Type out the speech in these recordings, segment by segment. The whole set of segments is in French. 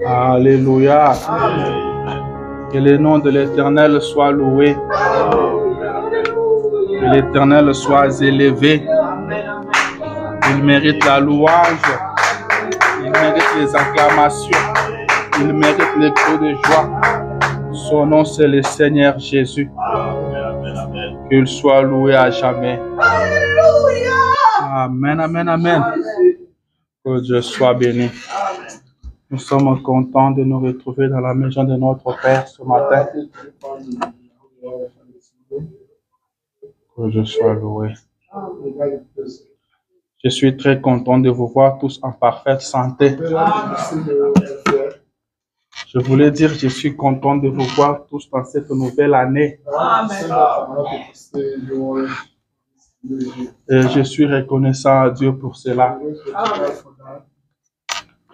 Alléluia. Que le nom de l'Éternel soit loué. Que l'Éternel soit élevé. Il mérite la louange. Il mérite les acclamations. Il mérite les cris de joie. Son nom, c'est le Seigneur Jésus. Qu'il soit loué à jamais. Amen, amen, amen. Que Dieu soit béni. Nous sommes contents de nous retrouver dans la maison de notre Père ce matin. Que Dieu soit loué. Je suis très content de vous voir tous en parfaite santé. Je voulais dire, je suis content de vous voir tous dans cette nouvelle année. Et je suis reconnaissant à Dieu pour cela.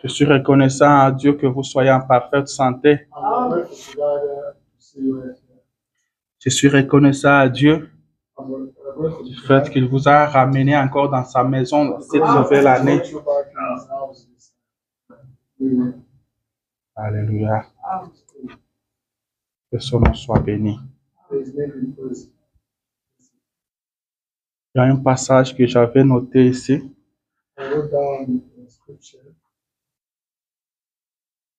Je suis reconnaissant à Dieu que vous soyez en parfaite santé. Je suis reconnaissant à Dieu du fait qu'il vous a ramené encore dans sa maison dans cette nouvelle année. Alléluia. Que son nom soit béni. Il y a un passage que j'avais noté ici.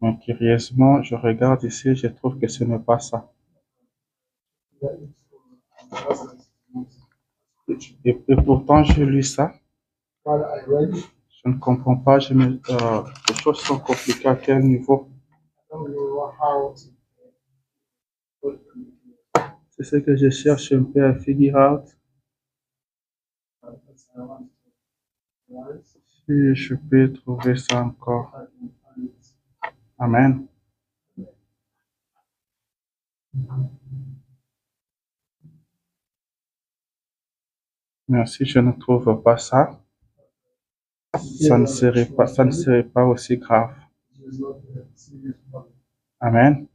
Mais curieusement, je regarde ici, je trouve que ce n'est pas ça. Et pourtant, je lis ça. Je ne comprends pas. Les choses sont compliquées à quel niveau? C'est ce que je cherche un peu à figure out. Si je peux trouver ça encore. Amen. Mais si je ne trouve pas ça, ça ne serait pas aussi grave. Amen.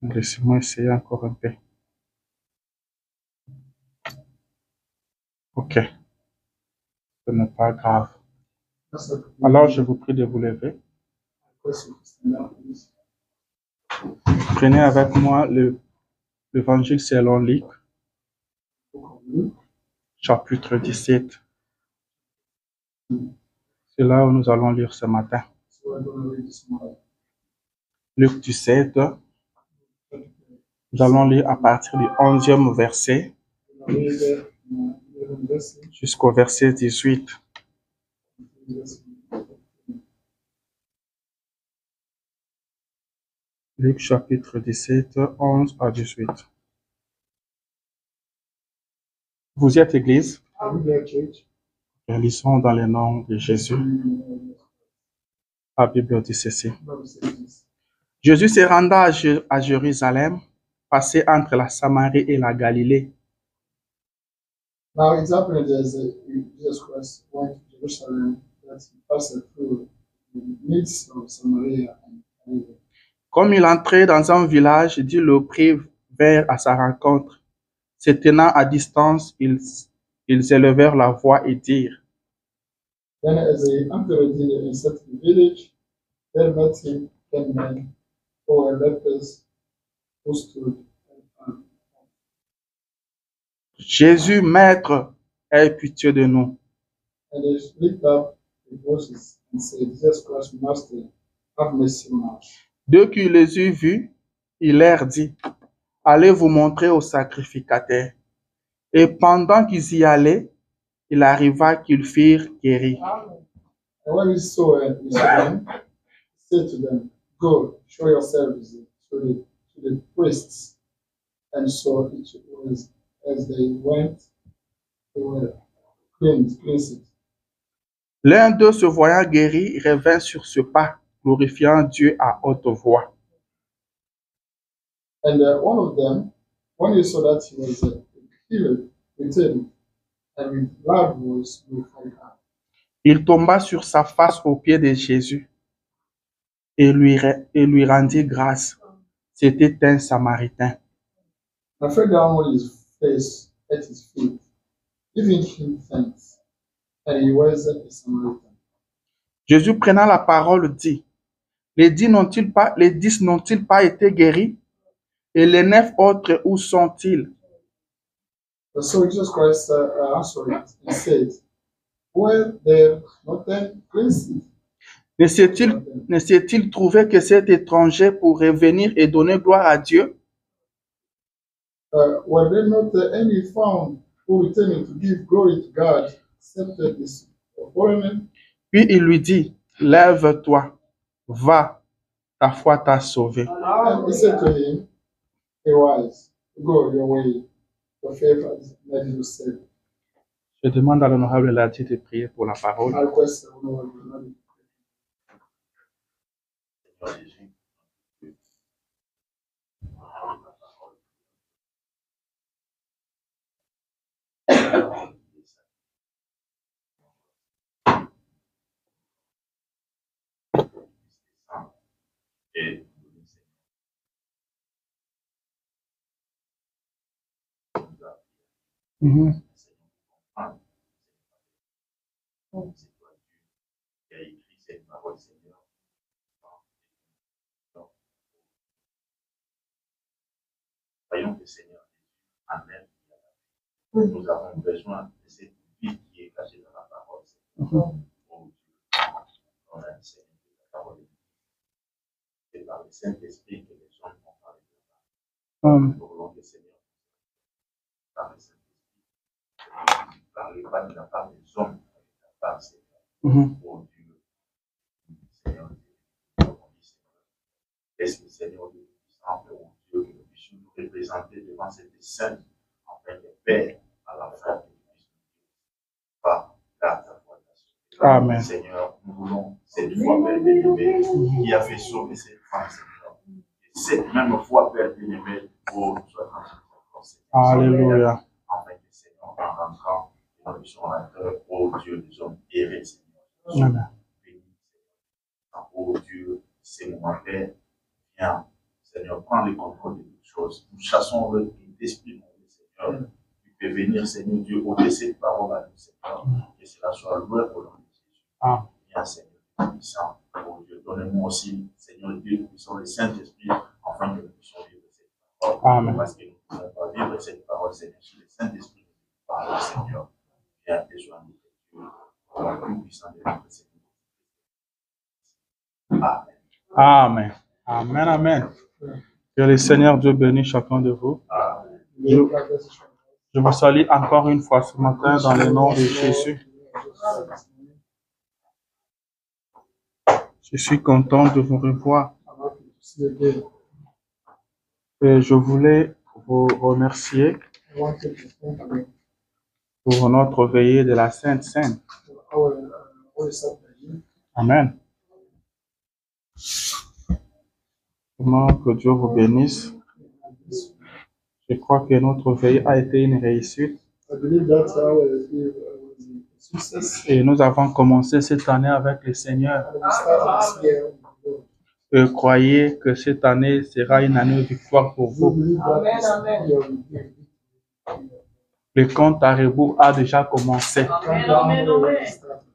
Laissez-moi essayer encore un peu. Ok. Ce n'est pas grave. Alors, je vous prie de vous lever. Prenez avec moi l'Évangile selon Luc, chapitre 17. C'est là où nous allons lire ce matin. Luc 17, nous allons lire à partir du 11e verset jusqu'au verset 18. Luc chapitre 17, 11 à 18. Vous y êtes, Église? Lisons dans le nom de Jésus. La Bible dit ceci. Jésus se renda à Jérusalem, passé entre la Samarie et la Galilée. Now it happened as Jesus Christ went to Jerusalem that he passed through the midst of Samaria and Galilee. Comme il entrait dans un village, Dieu le prit vers à sa rencontre. Se tenant à distance, ils élevèrent la voix et dirent. Then as he entered in a certain village, there met him 10 men who were lepers who stood and Jésus, Maître, aie pitié de nous. And they lifted up their voices and said, Jesus Christ, Master, have mercy on us. Dès qu'il les eut vus, il leur dit, allez vous montrer au sacrificateur. Et pendant qu'ils y allaient, il arriva qu'ils furent guéris. And when he saw them, he said to them, go, show yourselves to the priests. And so it was as they went, they were cleansed. L'un d'eux, se voyant guéri, revint sur ce pas, glorifiant Dieu à haute voix. And one of them, when he saw that he was healed, returned, and with loud voice glorified God. Il tomba sur sa face aux pieds de Jésus et lui rendit grâce. C'était un Samaritain. And fell down on his face at his feet, giving him thanks. And he was a Samaritan. Jésus prenant la parole dit, les 10 n'ont-ils pas été guéris? Et les 9 autres, où sont-ils? So Jesus Christ answered and said, were there not 10 cleansed? Ne s'est-il trouvé que cet étranger pourrait venir et donner gloire à Dieu? Were there not any found who returning to give glory to God, except this foreigner? Puis il lui dit, lève-toi, va, ta foi t'a sauvé. And he said to him, arise, go your way, your faith has made you saved. Je demande à l'honorable Ladi de prier pour la parole. I request Honorable Ladi. Mhm. Voyons que Seigneur amène. Nous avons besoin de cette vie qui est cachée dans la parole. C'est par le Saint-Esprit que les hommes vont parler de nous voulons que Seigneur, par le Saint-Esprit, parler pas de la part des hommes, mais de la part Seigneur. Oh Dieu, Seigneur, est-ce que Seigneur, Dieu puissant, oh Dieu, que nous puissions nous représenter devant cette scène, afin que Père, à la fin, que nous puissions pas garder ta foi. Amen. Seigneur, nous voulons cette foi, Père bien-aimé, qui a fait sauver cette femme, Seigneur. Et cette même foi, Père bien-aimé, pour nous soit transmise. Alléluia. Afin que Seigneur, en rentrant, nous puissions rentrer, ô Dieu des hommes errés, Seigneur. Amen. Béni, Seigneur. Ô Dieu, ces moments, Père, viens, Seigneur, prends le contrôle de toutes choses. Nous chassons le d'esprit, Seigneur. Tu peux venir, Seigneur Dieu, au-dessus de parole à nous, Seigneur. Que cela soit loué pour nous. Amen. Viens, Seigneur, puissant, oh Dieu, donne-nous aussi, Seigneur Dieu, nous puissions le Saint-Esprit, afin que nous puissions vivre cette parole. Amen. Parce que nous ne pouvons pas vivre cette parole, Seigneur, si le Saint-Esprit nous parle, Seigneur. Viens, rejoins-nous, Dieu, pour la plus puissante de notre Seigneur. Amen. Amen. Amen. Amen. Que le Seigneur Dieu bénisse chacun de vous. Amen. Je vous salue encore une fois ce matin dans le nom de Jésus. Je suis content de vous revoir. Et je voulais vous remercier pour notre veillée de la Sainte Seine. Amen. Vraiment que Dieu vous bénisse. Je crois que notre veillée a été une réussite. Et nous avons commencé cette année avec le Seigneur. Et croyez que cette année sera une année de victoire pour vous. Le compte à rebours a déjà commencé.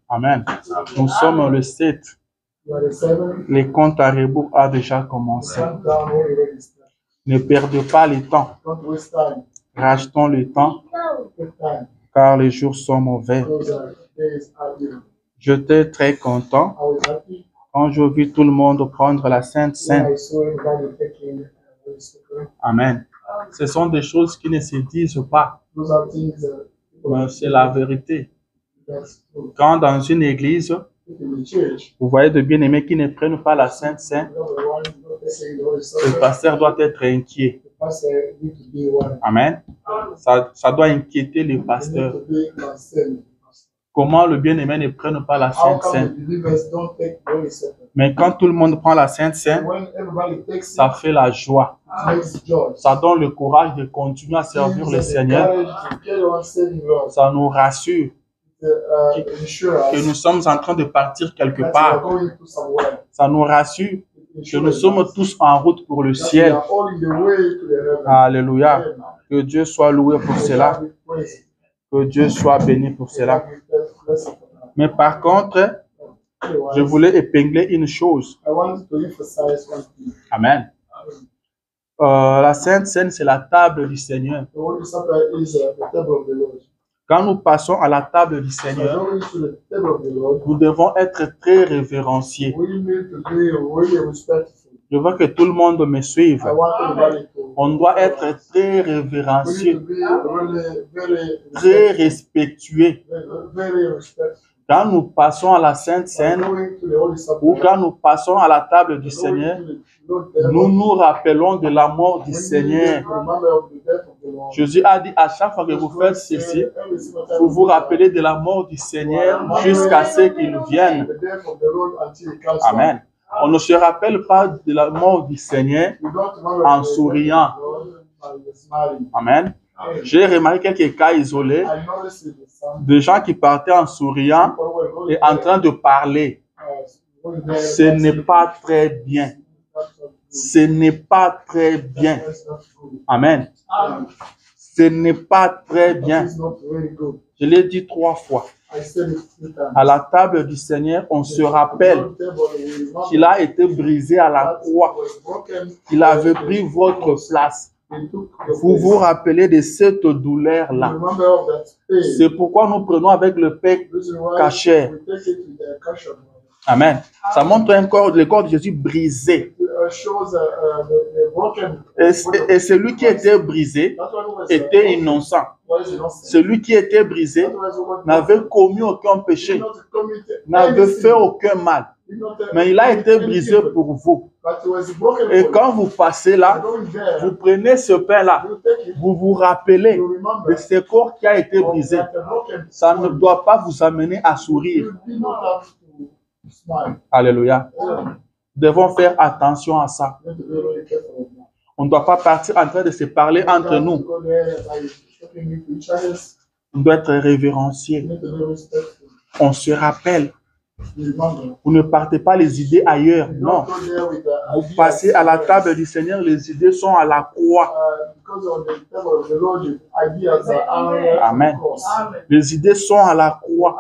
Amen. Nous sommes le 7. Le compte à rebours a déjà commencé. Ne perdez pas le temps. Rachetons le temps, car les jours sont mauvais. J'étais très content quand je vis tout le monde prendre la Sainte Seine. Amen. Ce sont des choses qui ne se disent pas, mais c'est la vérité. Quand dans une église, vous voyez de bien-aimés qui ne prennent pas la Sainte Seine, le pasteur doit être inquiet. Amen. Ça doit inquiéter le pasteur. Comment le bien-aimé ne prenne pas la Sainte Seine? Mais quand tout le monde prend la Sainte Seine, ça fait la joie. Ça donne le courage de continuer à servir le Seigneur. Ça nous rassure que nous sommes en train de partir quelque part. Ça nous rassure que nous sommes tous en route pour le ciel. Alléluia. Que Dieu soit loué pour cela. Que Dieu soit béni pour cela. Mais par contre, je voulais épingler une chose. Amen. La Sainte Seine, c'est la table du Seigneur. Quand nous passons à la table du Seigneur, nous devons être très révérencieux. Je veux que tout le monde me suive. On doit être très révérencieux, très respectueux. Quand nous passons à la Sainte Seine ou quand nous passons à la table du Seigneur, nous nous rappelons de la mort du Seigneur. Jésus a dit à chaque fois que vous faites ceci, vous vous rappelez de la mort du Seigneur jusqu'à ce qu'il vienne. Amen. On ne se rappelle pas de la mort du Seigneur en souriant. Amen. J'ai remarqué quelques cas isolés de gens qui partaient en souriant et en train de parler. Ce n'est pas très bien. Ce n'est pas très bien. Amen. Ce n'est pas très bien. Je l'ai dit 3 fois. À la table du Seigneur, on se rappelle qu'il a été brisé à la croix. Il avait pris votre place. Vous vous rappelez de cette douleur-là. C'est pourquoi nous prenons avec le pain cachère. Amen. Ça montre un corps, le corps de Jésus brisé. Et celui qui était brisé était innocent. Celui qui était brisé n'avait commis aucun péché, n'avait fait aucun mal. Mais il a été brisé pour vous. Et quand vous passez là, vous prenez ce pain-là, vous vous rappelez de ce corps qui a été brisé. Ça ne doit pas vous amener à sourire. Alléluia. Nous devons faire attention à ça. On ne doit pas partir en train de se parler entre nous. On doit être révérencieux. On se rappelle. Vous ne partez pas les idées ailleurs. Non. Vous passez à la table du Seigneur, les idées sont à la croix. Amen. Les idées sont à la croix.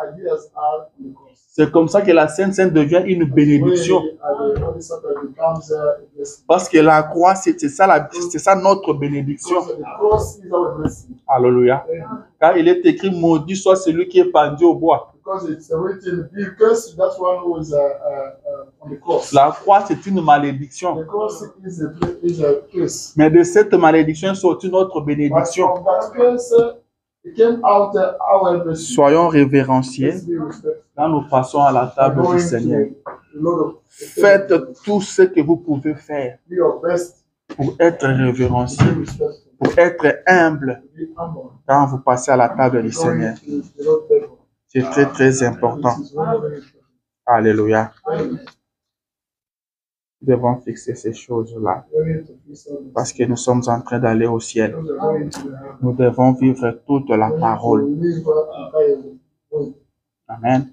C'est comme ça que la Sainte Seine devient une bénédiction. Parce que la croix, c'est ça notre bénédiction. Alléluia. Car il est écrit, maudit soit celui qui est pendu au bois. La croix, c'est une malédiction. Mais de cette malédiction sort une autre bénédiction. Soyons révérencieux quand nous passons à la table du Seigneur. Faites tout ce que vous pouvez faire pour être révérencieux, pour être humble quand vous passez à la table du Seigneur. C'est très, très important. Alléluia. Nous devons fixer ces choses-là parce que nous sommes en train d'aller au ciel. Nous devons vivre toute la parole. Amen.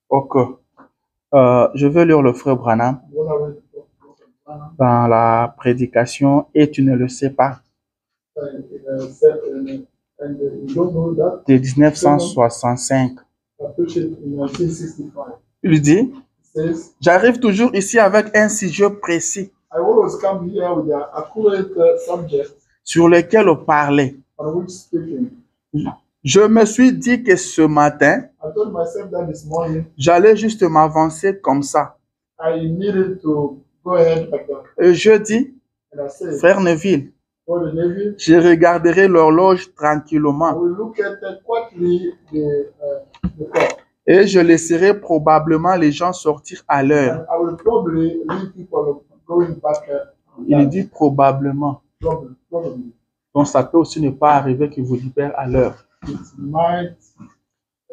Ok. Je veux lire le frère Branham dans la prédication et tu ne le sais pas de 1965. Il dit, j'arrive toujours ici avec un sujet précis sur lequel parler. Je me suis dit que ce matin, j'allais juste m'avancer comme ça. Et je dis, frère Neville, je regarderai l'horloge tranquillement. Et je laisserai probablement les gens sortir à l'heure. Il dit probablement. Donc ça peut aussi ne pas arriver que vous libérez à l'heure.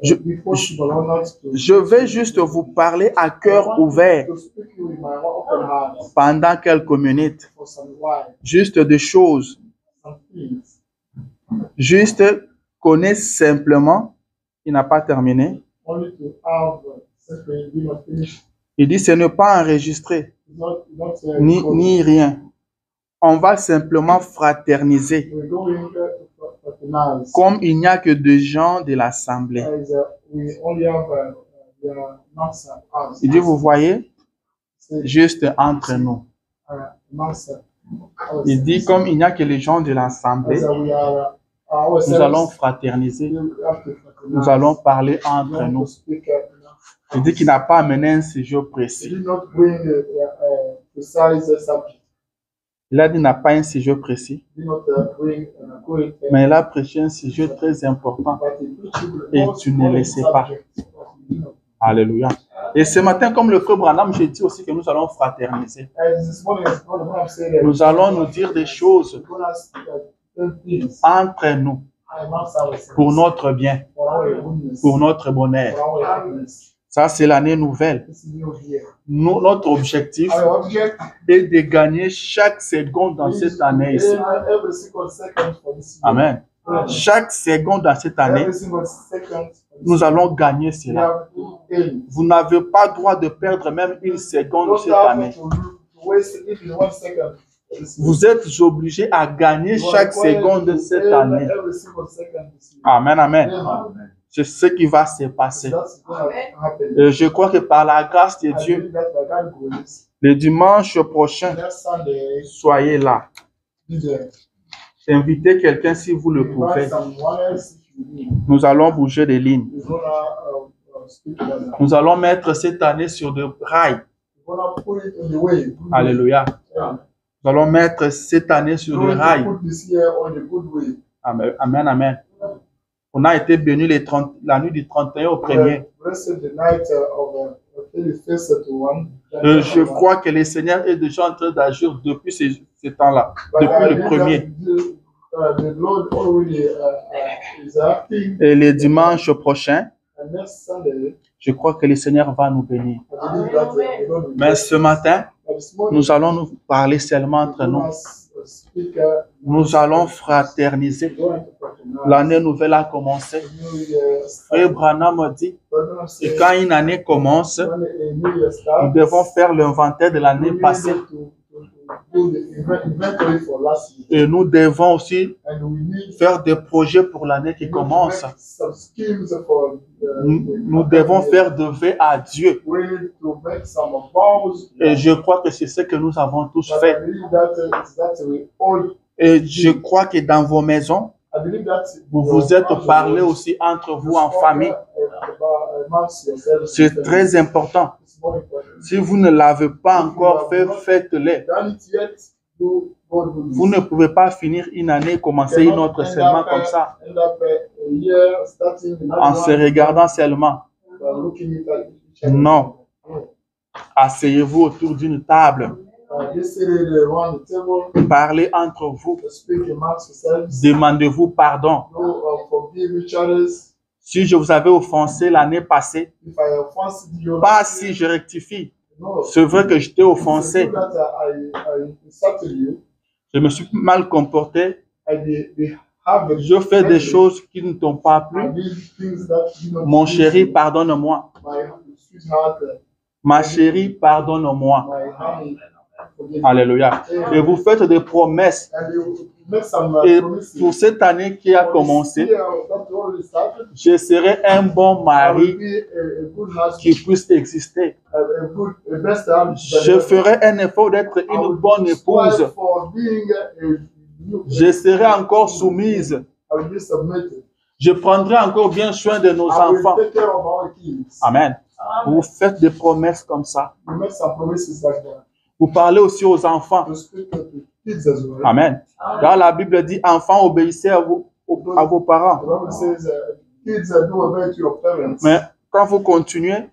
Je vais juste vous parler à cœur ouvert pendant quelques minutes. Juste des choses. Juste connaître simplement. Il n'a pas terminé. Il dit ce n'est pas enregistré. Ni rien. On va simplement fraterniser. nice. Comme il n'y a que deux gens de l'assemblée. As we only have the master house. Il dit, vous voyez, C'est juste entre nous. master house. Il dit, comme il n'y a que les gens de l'assemblée, As we are nous allons ourselves, fraterniser, we have to nous allons parler we entre want nous. to speak. Il dit qu'il n'a pas amené un séjour He précis. did not bring a precise subject. Il a dit, il n'a pas un séjour précis, He did not bring a good mais il a prêché un sujet très important. but he preached the Et most tu ne important le sais pas. subject, but he did not. Alléluia. Et ce matin, comme le frère Branham, j'ai dit aussi que nous allons fraterniser. As this morning, as Brother Branham said that Nous allons nous dire des choses we're gonna tell things entre nous amongst ourselves pour notre bien, for our goodness, pour notre bonheur. for our happiness. Ça, c'est l'année nouvelle. This is new year. Notre objectif Our object est de gagner chaque seconde dans cette année ici. every single second for this year. Amen. Chaque seconde dans cette année, Every single second for this nous year. allons gagner We cela. have to gain. Vous n'avez pas droit de perdre même une seconde Don't cette have année. to waste even 1 second. This year. Vous êtes obligés à gagner You are chaque required seconde de to cette gain année. every single second this year. Amen, amen. Amen. C'est ce qui va se passer. That's gonna happen. Et je crois que par la grâce de I Dieu, believe that by God's grace, le dimanche prochain, next Sunday, soyez là. be there. Invitez quelqu'un si vous le pouvez. Invite someone else if you need. Nous allons bouger des lignes. We're gonna speak together. Nous allons mettre cette année sur des rails. We're gonna put it in the way. Good way. Alléluia. Yeah. Nous allons mettre cette année sur We're des going rails. to put this year on the good way. Amen, amen, amen. On a été bénis la nuit du 31 au We 1er. are blessed the night of 31st to 1. Je crois que le Seigneur est déjà en train d'agir depuis ce temps-là, But I depuis le believe premier. that the Lord already is acting. Et le dimanche prochain, And next Sunday, je crois que le Seigneur va nous bénir. I believe that the Lord will Mais bless. ce matin, But this morning, nous allons nous parler seulement entre we nous. must speak. Nous allons fraterniser. Going to patronize. L'année nouvelle a commencé. New Year Frère start. Branham dit Brother Branham que said, quand une année commence, when a new year nous starts, devons faire l'inventaire de l'année we passée. need to do the inventory for last year. Et nous devons aussi And we need faire des projets pour l'année qui commence. to make some schemes for Nous devons faire de vœux à Dieu. we need to make some vows. Et je crois que c'est ce que nous avons tous But I fait. believe that we all. Et je crois que dans vos maisons, I believe that vous vous êtes parlé aussi entre vous en famille. C'est très important. Si vous ne l'avez pas encore fait, faites-le. Vous ne pouvez pas finir une année et commencer une autre seulement comme ça, en se regardant seulement. Non. Asseyez-vous autour d'une table. Parlez entre vous. Demandez-vous pardon. Si je vous avais offensé l'année passée, pas si je rectifie. C'est vrai que je t'ai offensé. Je me suis mal comporté. Je fais des choses qui ne t'ont pas plu. Mon chéri, pardonne-moi. Ma chérie, pardonne-moi. Alléluia. Et vous faites des promesses. Et pour cette année qui a commencé, je serai un bon mari qui puisse exister. Je ferai un effort d'être une bonne épouse. Je serai encore soumise. Je prendrai encore bien soin de nos enfants. Amen. Vous faites des promesses comme ça. Vous parlez aussi aux enfants. Amen. Car la Bible dit, enfants, obéissez à vos parents. Mais quand vous continuez,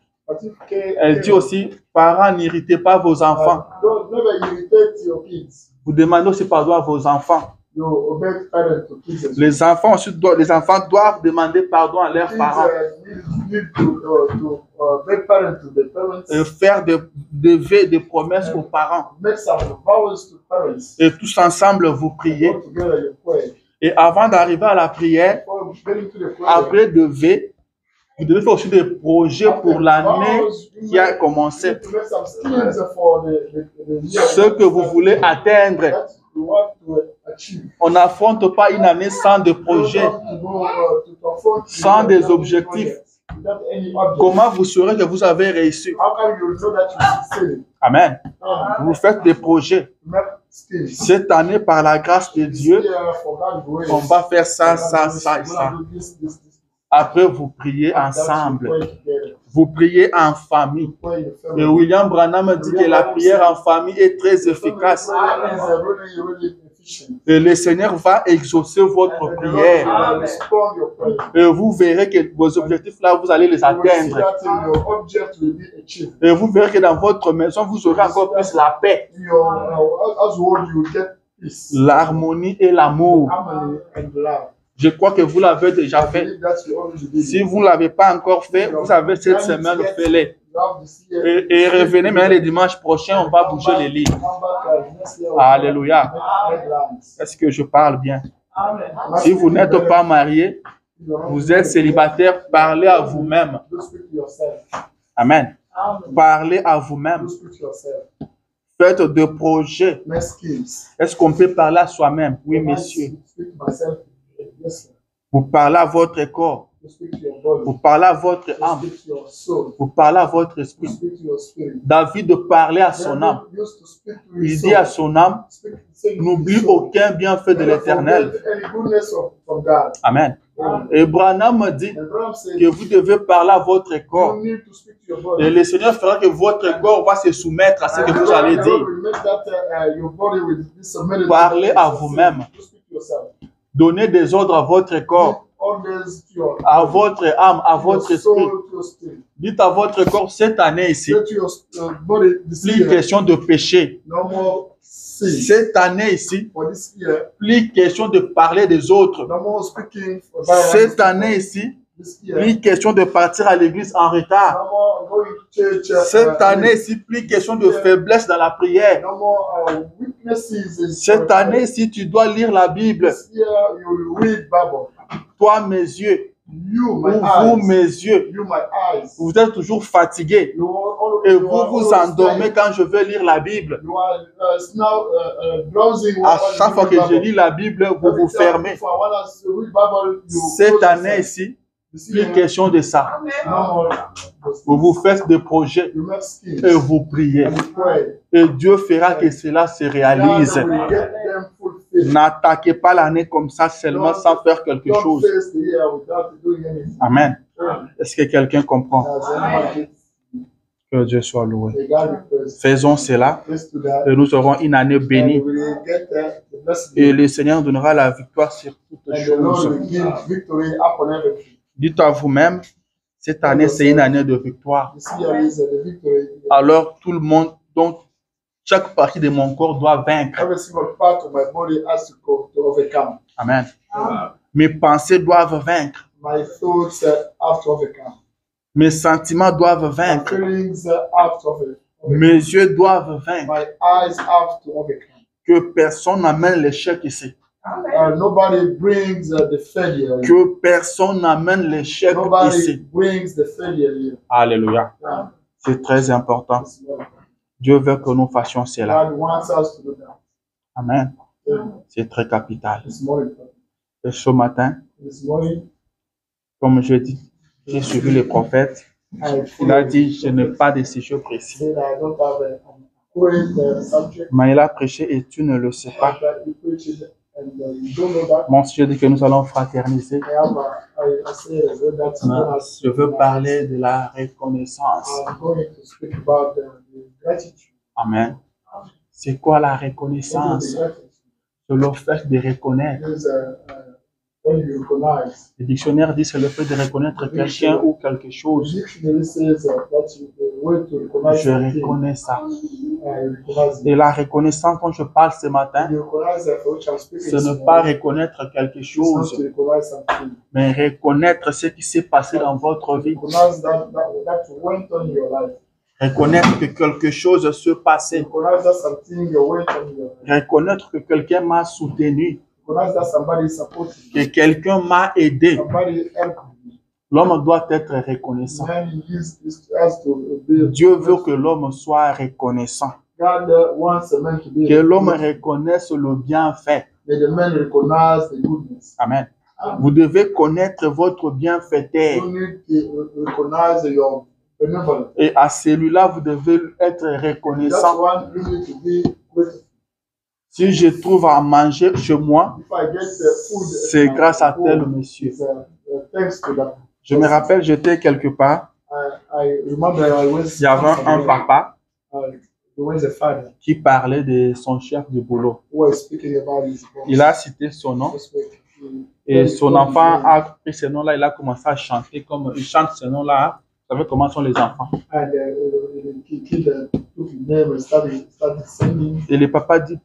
elle dit aussi, parents, n'irritez pas vos enfants. Vous demandez aussi pardon à vos enfants. Les enfants doivent demander pardon à leurs parents. Et faire des promesses aux parents. Et tous ensemble, vous priez. Et avant d'arriver à la prière, après de vœux, vous devez faire aussi des projets pour l'année qui a commencé. Ce que vous voulez atteindre you want to achieve. On n'affronte pas une année sans des projets, sans des objectifs. Comment vous saurez que vous avez réussi? Amen. Vous faites des projets. Cette année, par la grâce de Dieu, on va faire ça, ça, ça et ça. Après, vous priez ensemble. Vous priez en famille. Et William Branham dit que la prière en famille est très efficace. Et le Seigneur va exaucer votre prière. Et vous verrez que vos objectifs là, vous allez les atteindre. Et vous verrez que dans votre maison, vous aurez encore plus la paix, l'harmonie et l'amour. Je crois que vous l'avez déjà fait. Si vous ne l'avez pas encore fait, vous avez cette semaine, faites-le. Et revenez maintenant le dimanche prochain, on va bouger les lits. Alléluia. Est-ce que je parle bien? Si vous n'êtes pas marié, vous êtes célibataire, parlez à vous-même. Amen. Parlez à vous-même. Faites des projets. Est-ce qu'on peut parler à soi-même? Oui, monsieur. Vous parlez à votre corps. Vous parlez à votre âme. Vous parlez à votre esprit. David parlait à son âme. Il dit à son âme, n'oublie aucun bienfait de l'Éternel. Amen. Et Branham dit que vous devez parler à votre corps. Et le Seigneur fera que votre corps va se soumettre à ce que vous allez dire. Parlez à vous-même. Donnez des ordres à votre corps, à votre âme, à votre esprit. Dites à votre corps, cette année ici, plus question de péché. Cette année ici, plus question de parler des autres. Cette année ici, plus question de partir à l'église en retard. Cette année-ci, plus question de faiblesse dans la prière. Cette année-ci, tu dois lire la Bible. Toi, mes yeux. Ou vous, mes yeux. Vous êtes toujours fatigués. Et vous vous endormez quand je veux lire la Bible. À chaque fois que je lis la Bible, vous vous fermez. Cette année-ci, plus question de ça. Vous vous faites des projets et vous priez. Et Dieu fera que cela se réalise. N'attaquez pas l'année comme ça seulement sans faire quelque chose. Amen. Est-ce que quelqu'un comprend? Que Dieu soit loué. Faisons cela et nous aurons une année bénie. Et le Seigneur donnera la victoire sur toutes choses. Dites à vous-même, cette année, c'est une année de victoire. Alors, tout le monde, donc, chaque partie de mon corps doit vaincre. Amen. Mes pensées doivent vaincre. Mes sentiments doivent vaincre. Mes yeux doivent vaincre. Que personne n'amène l'échec ici. Nobody brings the failure. Que personne n'amène l'échec ici. Brings the failure here. Alléluia. C'est très important. Dieu veut que nous fassions cela. God wants us to do that. Amen. C'est très capital. Et ce matin, comme je dis, j'ai suivi le prophète. Il a dit, je n'ai pas de sujet précis. Mais il a prêché et tu ne le sais pas. Mon sujet dit que nous allons fraterniser. Je veux parler de la reconnaissance. Amen. C'est quoi la reconnaissance? C'est le fait de reconnaître. Le dictionnaire dit c'est le fait de reconnaître quelqu'un ou quelque chose. Je reconnais ça. Et la reconnaissance dont je parle ce matin, ce n'est pas reconnaître quelque chose, mais reconnaître ce qui s'est passé dans votre vie. Reconnaître que quelque chose se passait. Reconnaître que quelqu'un m'a soutenu. Que quelqu'un m'a aidé. L'homme doit être reconnaissant. Dieu veut que l'homme soit reconnaissant. God wants a man to be. Que l'homme reconnaisse le bienfait. May the man recognize the goodness. Amen. Vous devez connaître votre bienfaiteur. You need to recognize your benevolence. Et à celui-là, vous devez être That's reconnaissant. one you need to be grateful. Si je trouve à manger chez moi, If I get food, c'est grâce à tel monsieur. it's, thanks to that. Je me rappelle, j'étais quelque part, I remember I was. il y avait un papa There was a father qui parlait de son chef de boulot. who was speaking about his boss. Il a cité son nom et son enfant a pris ce nom-là, il a commencé à chanter comme il chante ce nom-là. Vous savez comment sont les enfants. And he kid took his name and started singing. Et le papa dit,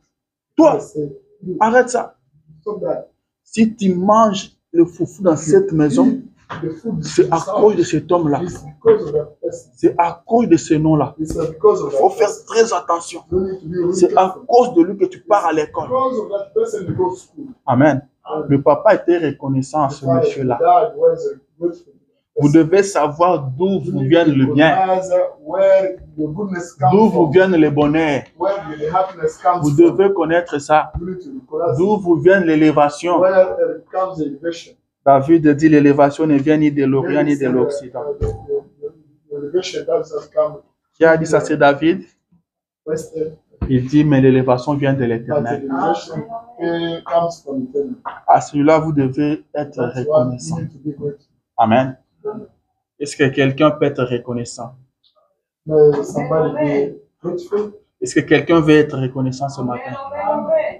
toi, I said, "You arrête ça. stop that. Si tu manges le foufou dans cette maison, The food is c'est à cause de cet homme-là. It's because of that person. C'est à cause de ce nom-là. It's because of Il faut that faire person. très attention. You need to be really C'est à careful. cause de lui que tu pars à l'école. Because of that person you go to school. Amen. Le papa était reconnaissant à ce monsieur-là. Dad was grateful. Vous devez savoir d'où vous vient le bien, Recognize where the goodness comes d'où vous from. vient le bonheur. Where the happiness comes Vous from. devez connaître ça. You need to recognize D'où vous vient l'élévation. where comes the elevation. David dit l'élévation ne vient ni de l'Orient ni de l'Occident. The elevation doesn't come Qui a dit ça, c'est David. western, Il dit, mais l'élévation vient de but the l'Éternel. elevation comes from eternal. À celui-là, vous devez être That's why reconnaissant. you need to be grateful. Amen. Est-ce que quelqu'un peut être reconnaissant? May somebody be grateful, Est-ce que quelqu'un veut être reconnaissant ce matin?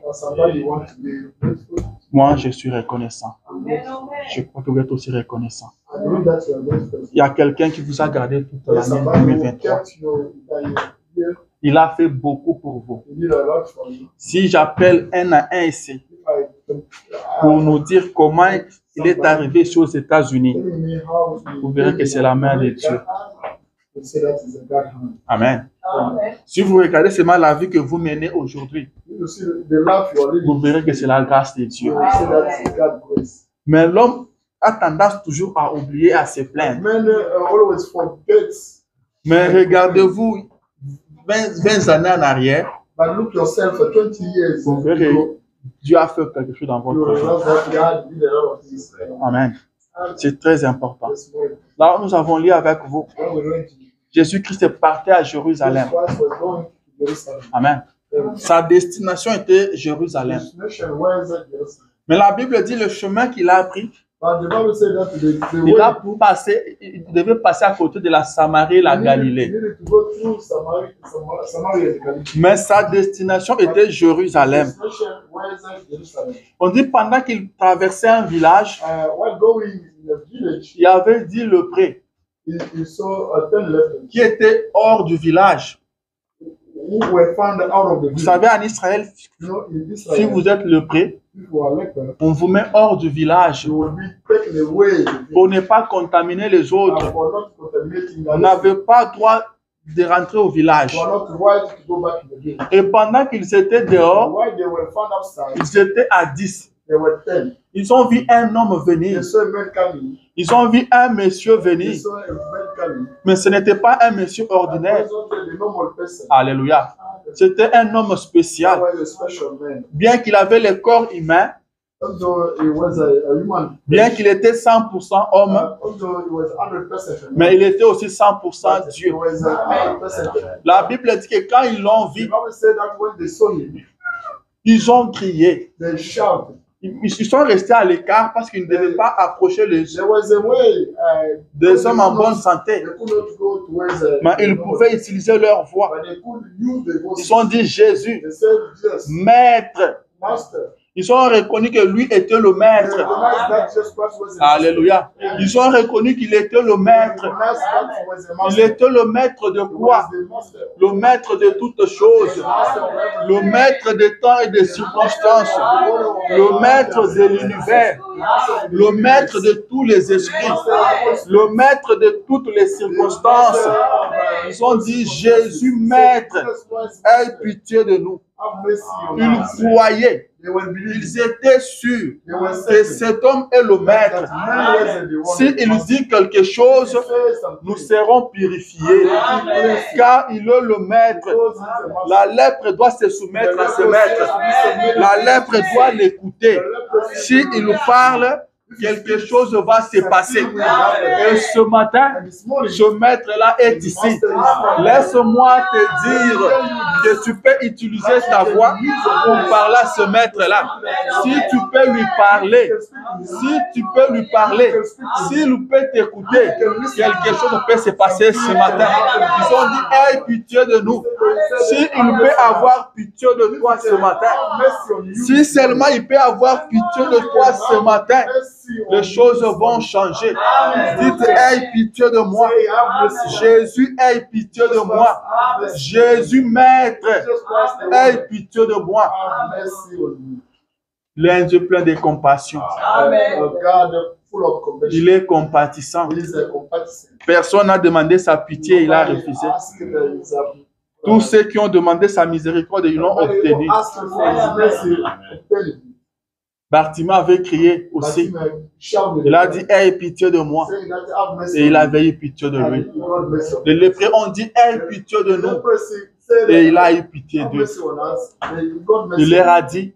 or somebody want to be grateful. Moi, je suis reconnaissant. Je crois que vous êtes aussi reconnaissant. I believe that you are grateful. Il y a quelqu'un qui vous a gardé toute There's l'année somebody who 2023. kept you that you're here. Il a fait beaucoup pour vous. He did a lot for you. Si j'appelle un à un ici If I pour nous dire comment il est arrivé ici aux États-Unis, telling me how vous verrez que c'est la main de Dieu. you say that is a God hand. Amen. Si vous regardez seulement la vie que vous menez aujourd'hui, You see the life you are living. vous verrez que c'est la grâce de You Dieu. will say that is God's grace. Mais l'homme a tendance toujours à oublier, à se plaindre. Men always forget, Mais regardez-vous 20 années en arrière, but look yourself for 20 years. vous verrez, Dieu a fait quelque chose dans You votre vie. realize that God did a lot of things. Amen. C'est très important. This way. Là, nous avons lu avec vous, When we went to Jésus-Christ partait à Jérusalem. Christ was going to Jerusalem. Amen. Sa destination était Jérusalem. Destination was Jerusalem. Mais la Bible dit le chemin qu'il a pris, But the Bible said that the il way a passé, il devait passer à côté de la Samarie et la he Galilée. needed to go through Samaria and Galilee. Mais sa destination était Jérusalem. Destination was Jerusalem. On dit pendant qu'il traversait un village, While going in the village, il avait dit le pré he saw 10 lepers qui était hors du village. who were found out of the Vous village. savez, en Israël, You know, in si Israel, vous êtes le pré, if you are leper, on vous met hors du village you will be taken away pour ne pas contaminer les and autres. for not contaminating On others. n'avait pas droit de rentrer au village. You are not right to go back to the village. Et pendant qu'ils étaient dehors, While they were found outside, ils étaient à 10. they were 10. Ils ont vu un homme venir. They saw a man coming. Ils ont vu un monsieur They venir. saw a man coming. Mais ce n'était pas un monsieur It ordinaire. wasn't the normal person. Alléluia. C'était un homme That spécial. was a special man. Bien qu'il avait le corps humain, Although he was a human, bien qu'il était 100% homme, although he was 100% mais il était aussi 100% but he Dieu. was 100%. La Bible dit que quand ils l'ont The vu, Bible said that when they saw him, ils ont crié. they shouted. Ils sont restés à l'écart parce qu'ils ne devaient pas approcher There was a way des hommes en bonne santé. they could not go towards Mais ils pouvaient utiliser leur voix. but they could use the voice. Ils ont dit Jésus, They said, yes, Maître. Master. Ils ont reconnu que lui était le They maître. recognized that Jesus Christ was a Alléluia. Ils ont reconnu qu'il était le master. They maître. recognized that he was a Il master. était le maître de He was quoi? the master. Le maître de toutes choses. Le maître des temps et des circonstances. Le maître de l'univers. Le maître de tous les esprits. Le maître de toutes les circonstances. Ils ont dit Jésus, maître, aie pitié de nous. Ils croyaient. Ils étaient sûrs que cet homme est le maître. S'il dit quelque chose, nous serons purifiés. Car il est le maître. La lèpre doit se soumettre à ce maître. La lèpre doit l'écouter. S'il parle, quelque chose va se passer. Et ce matin, ce maître-là est ici. Laisse-moi te dire que tu peux utiliser ta voix pour parler à ce maître-là. Si tu peux lui parler, s'il peut t'écouter, quelque chose peut se passer ce matin. Ils ont dit, aie pitié de nous. S'il peut avoir pitié de toi ce matin, si seulement il peut avoir pitié de toi ce matin, les choses vont changer. Dites, aie pitié de moi. Jésus, aie pitié de moi. Jésus, maître, aie pitié de moi. L'un Dieu plein de compassion. Il est compatissant. Personne n'a demandé sa pitié, il a refusé. Tous ceux qui ont demandé sa miséricorde, ils l'ont obtenu. Bartimée avait crié aussi. Il a dit, aie pitié de moi. Et il avait eu pitié de lui. Les lépreux ont dit, aie pitié de nous. Et il a eu pitié d'eux. Il leur a dit,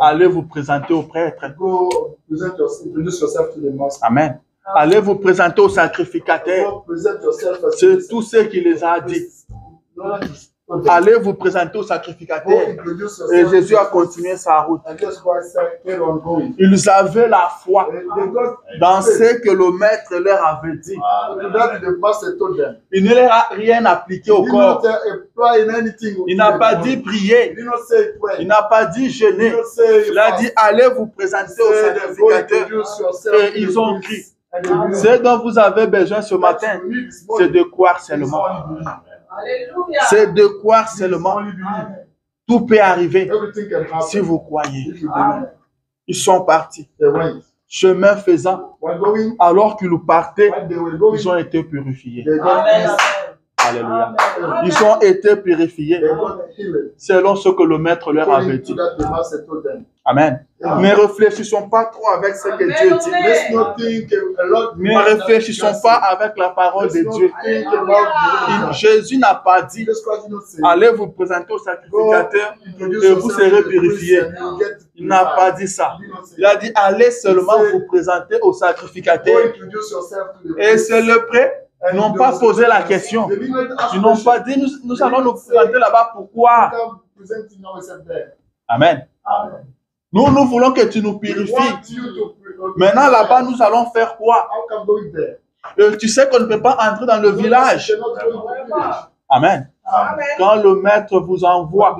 allez vous présenter au prêtre. Amen. Allez vous présenter au sacrificateur. C'est tout ce qu'il les a dit. Allez vous présenter au sacrificateur. Et Jésus a continué sa route. Ils avaient la foi dans ce que le maître leur avait dit. Il ne leur a rien appliqué au corps. Il n'a pas dit prier. Il n'a pas dit jeûner. Il a dit allez vous présenter au sacrificateur. Et ils ont crié. Ce dont vous avez besoin ce matin, c'est de croire seulement. C'est de croire seulement. Tout peut arriver si vous croyez. Ils sont partis. Chemin faisant, alors qu'ils partaient, ils ont été purifiés. Alléluia. Ils ont été purifiés selon ce que le maître leur avait dit. Amen. Ne réfléchissons pas trop avec ce que Dieu dit. Ne réfléchissons pas avec la parole de Dieu. Jésus n'a pas dit, allez vous présenter au sacrificateur et vous serez purifiés. Il n'a pas dit ça. Il a dit, allez seulement vous présenter au sacrificateur. Et c'est le prêtre. Ils n'ont pas posé la question. Ils n'ont pas dit, nous allons nous présenter là-bas. Pourquoi? Amen. Nous voulons que tu nous purifies. Maintenant, là-bas, nous allons faire quoi? Tu sais qu'on ne peut pas entrer dans le village. Amen. Quand le maître vous envoie,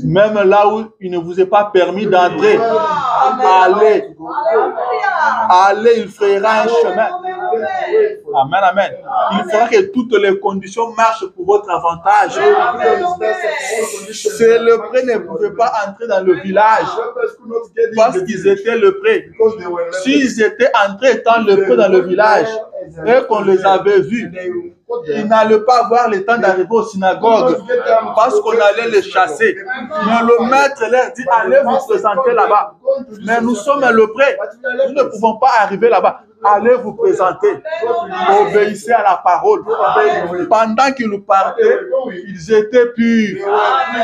même là où il ne vous est pas permis d'entrer, allez, il fera un chemin. Amen, amen. Il fera que toutes les conditions marchent pour votre avantage. C'est le prêtre ne pouvait pas entrer dans le village parce qu'ils étaient lepreux. S'ils étaient entrés étant lepreux dans le village et qu'on les avait vus, ils n'allaient pas avoir le temps d'arriver aux synagogues parce qu'on allait les chasser. Mais le maître leur dit, allez vous présenter là-bas. Mais nous sommes lepreux. Nous ne pouvons pas arriver là-bas. Allez vous présenter. Obéissez à la parole. Pendant qu'ils nous partaient, ils étaient purs.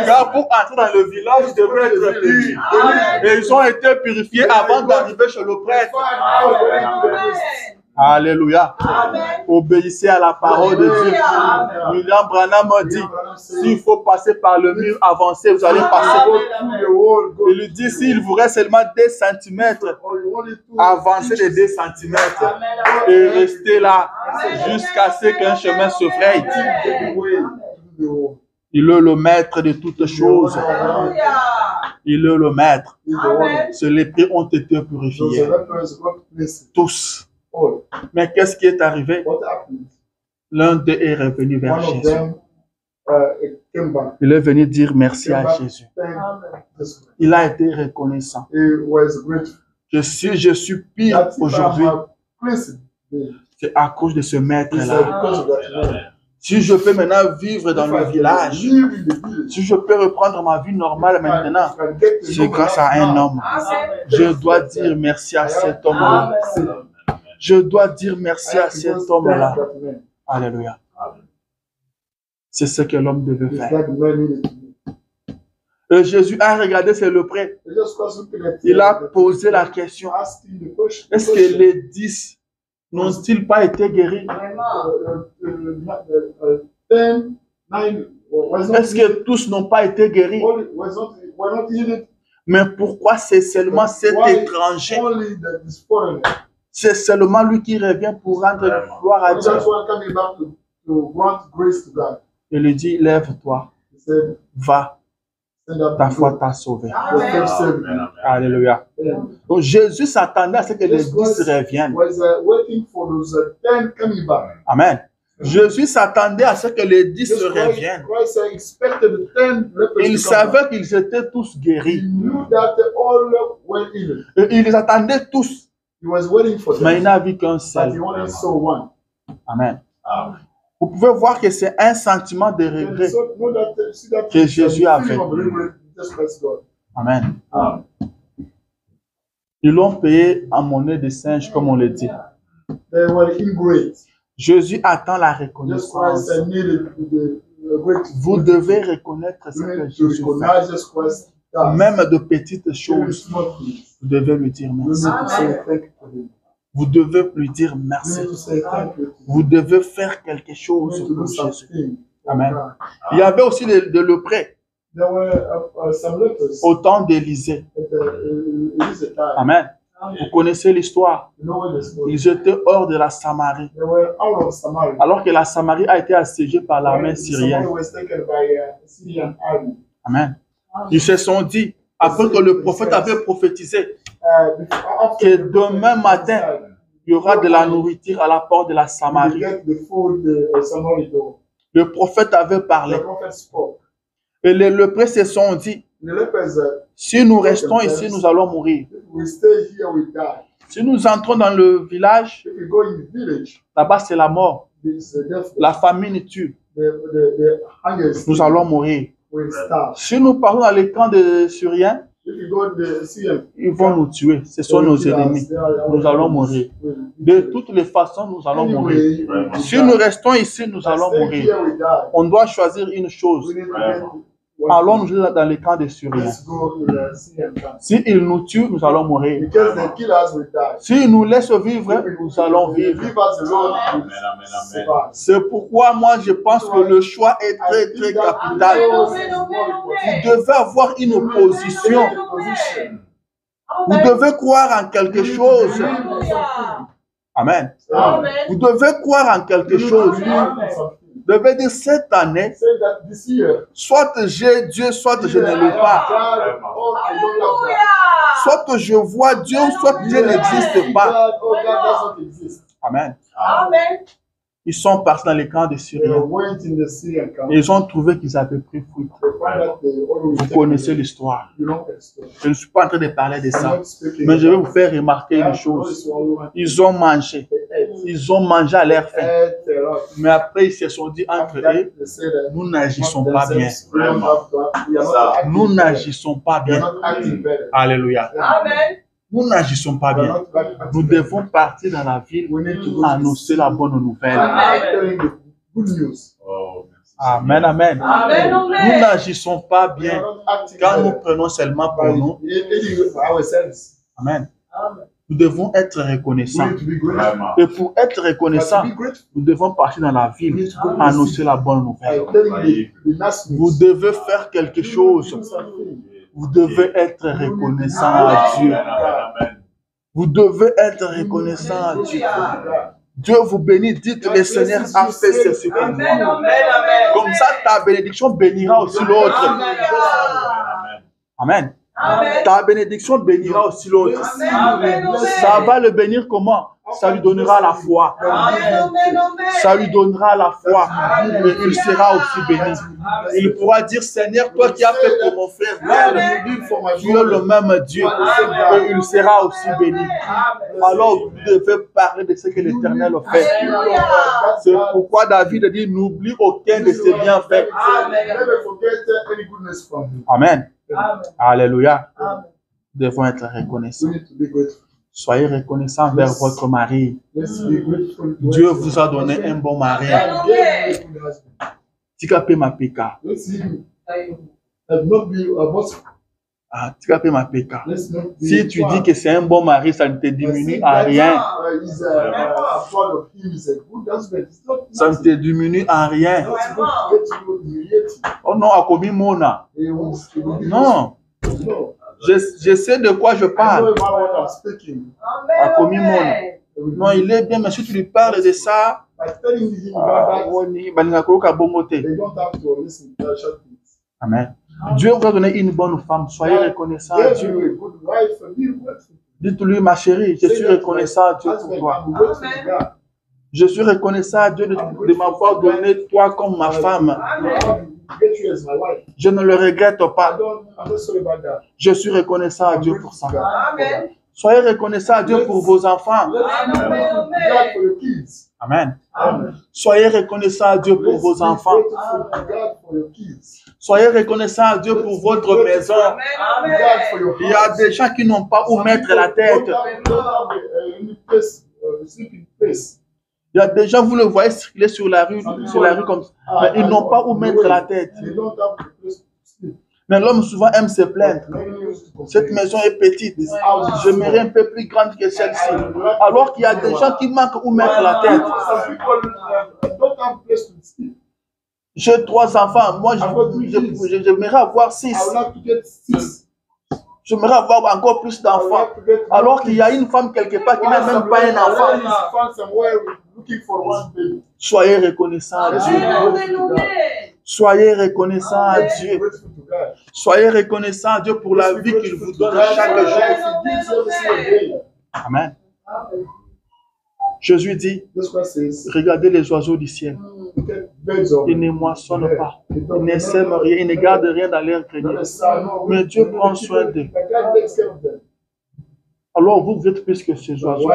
Car pour entrer dans le village, ils devaient être purs. Et ils ont été purifiés avant d'arriver chez le prêtre. Alléluia. Amen. Obéissez à la parole de Dieu. William Branham a dit, s'il faut passer par le mur avancé, vous allez passer. Il lui dit, s'il vous reste seulement 2 cm, avancez les 2 cm et restez là jusqu'à ce qu'un chemin se fraye. Il est le maître de toutes choses. Il est le maître. Ces lépreux ont été purifiés. Tous. Mais qu'est-ce qui est arrivé? L'un d'eux est revenu vers Jésus. Il est venu dire merci à Jésus. Il a été reconnaissant. Je suis pire aujourd'hui. C'est à cause de ce maître-là. Si je peux maintenant vivre dans le village, si je peux reprendre ma vie normale maintenant, c'est grâce à un homme. Je dois dire merci à cet homme-là. Je dois dire merci à cet homme-là. Alléluia. C'est ce que l'homme devait faire. Et Jésus a regardé ses lépreux. Il a posé la question. Est-ce que les 10 n'ont-ils pas été guéris? Est-ce que tous n'ont pas été guéris? Mais pourquoi c'est seulement cet étranger? C'est seulement lui qui revient pour rendre gloire à Dieu. Il lui dit, lève-toi, va, ta foi t'a sauvé. Alléluia. Donc Jésus s'attendait à ce que les 10 reviennent. Amen. Jésus s'attendait à ce que les 10 reviennent. Il savait qu'ils étaient tous guéris. Et il les attendait tous. Mais il n'a vu qu'un seul. Amen. Vous pouvez voir que c'est un sentiment de regret que Jésus avait. Amen. Ils l'ont payé en monnaie de singe, comme on le dit. Jésus attend la reconnaissance. Vous devez reconnaître ce que Jésus fait. Même de petites choses, vous devez lui dire merci. Vous devez lui dire merci. Vous devez faire quelque chose pour Jésus. Amen. Il y avait aussi de lépreux au temps d'Élisée. Amen. Vous connaissez l'histoire. Ils étaient hors de la Samarie. Alors que la Samarie a été assiégée par l'armée syrienne. Amen. Ils se sont dit, après que le prophète avait prophétisé, que demain matin, il y aura de la nourriture à la porte de la Samarie. Le prophète avait parlé. Et les lépreux se sont dit, si nous restons ici, nous allons mourir. Si nous entrons dans le village, là-bas c'est la mort. La famine tue. Nous allons mourir. Si nous partons dans les camps de Syriens, ils vont nous tuer. Ce sont nos ennemis. Nous allons mourir. De toutes les façons, nous allons mourir. Si nous restons ici, nous allons mourir. On doit choisir une chose. Allons nous dans les camps des Syriens. S'ils nous tuent, nous allons mourir. S'ils nous laissent vivre, nous allons vivre. C'est pourquoi moi je pense que le choix est très très capital. Vous devez avoir une opposition. Vous devez croire en quelque chose. Amen. Vous devez croire en quelque chose. Vous devez dire cette année, soit j'ai Dieu, soit je ne l'ai pas. Soit je vois Dieu, soit Dieu n'existe pas. Amen. Ils sont partis dans les camps de Syriens. Ils ont trouvé qu'ils avaient pris fuite. Vous connaissez l'histoire. Je ne suis pas en train de parler de ça. Mais je vais vous faire remarquer une chose. Ils ont mangé. Ils ont mangé à leur faim. Mais après, ils se sont dit entre eux, nous n'agissons pas bien. Nous n'agissons pas bien. Alléluia. Nous n'agissons pas bien. Nous devons partir dans la ville pour annoncer la bonne nouvelle. Amen, amen. Nous n'agissons pas bien quand nous prenons seulement pour nous. Amen. Nous devons être reconnaissants. Et pour être reconnaissants, nous devons partir dans la ville, annoncer la bonne nouvelle. Vous devez faire quelque chose. Vous devez être reconnaissant à Dieu. Vous devez être reconnaissant à Dieu. Dieu vous bénit, dites le Seigneur a fait ceci pour moi. Comme ça, ta bénédiction bénira aussi l'autre. Amen. Ta bénédiction bénira aussi l'autre. Ça va le bénir comment? ça lui donnera la foi. Ça lui donnera la foi. Et il sera aussi béni. Il pourra dire, Seigneur, toi qui as fait pour mon frère, tu es le même Dieu. Et il sera aussi béni. Alors, vous devez parler de ce que l'Éternel a fait. C'est pourquoi David dit, n'oublie aucun de ses bienfaits. Amen. Alléluia. Nous devons être reconnaissants. Soyez reconnaissants vers votre mari. Dieu vous a donné un bon mari. Tikapé ma péka. Tikapé ma péka. Si tu dis que c'est un bon mari, ça ne te diminue à rien. Ça ne te diminue à rien. Oh non, Akomi Mona. Non. Je sais de quoi je parle. Akomi Mona. Non, il est bien, mais si tu lui parles de ça, amen. Dieu vous a donné une bonne femme. Soyez reconnaissant à Dieu. Dites-lui, ma chérie, je suis reconnaissant à Dieu pour toi. Je suis reconnaissant à Dieu de m'avoir donné toi comme ma femme. Je ne le regrette pas. Je suis reconnaissant à Dieu pour ça. Soyez reconnaissant à Dieu pour vos enfants. Amen. Soyez reconnaissant à Dieu pour vos enfants. Soyez reconnaissant à Dieu pour votre maison. Il y a des gens qui n'ont pas où mettre la tête. Il y a des gens, vous le voyez circuler sur la rue comme ça, mais ils n'ont pas où mettre la tête. Mais l'homme souvent aime se plaindre. Cette maison est petite. J'aimerais un peu plus grande que celle-ci. Alors qu'il y a des gens qui manquent où mettre la tête. J'ai 3 enfants. Moi, j'aimerais avoir 6. J'aimerais avoir encore plus d'enfants. Alors qu'il y a une femme quelque part qui n'a même pas un enfant. Soyez reconnaissants à Dieu. Soyez reconnaissants à Dieu. Soyez reconnaissants à Dieu pour la vie qu'il vous donne chaque jour. Amen. Jésus dit, regardez les oiseaux du ciel. Ils ne moissonnent pas. Ils ne sèment rien. Ils ne gardent rien dans leur grenier. Mais Dieu prend soin d'eux. Alors vous êtes plus que ces oiseaux.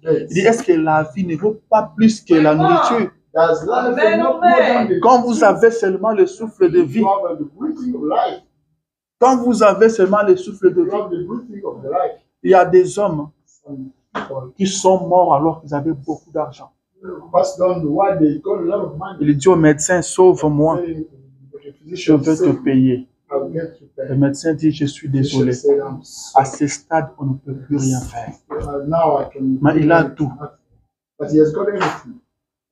Il dit, est-ce que la vie ne vaut pas plus que la nourriture? Quand vous avez seulement le souffle de vie, quand vous avez seulement le souffle de vie, il y a des hommes qui sont morts alors qu'ils avaient beaucoup d'argent. Il dit au médecin, sauve-moi, je veux te payer. Le médecin dit, je suis désolé. À ce stade, on ne peut plus rien faire. Mais il a tout.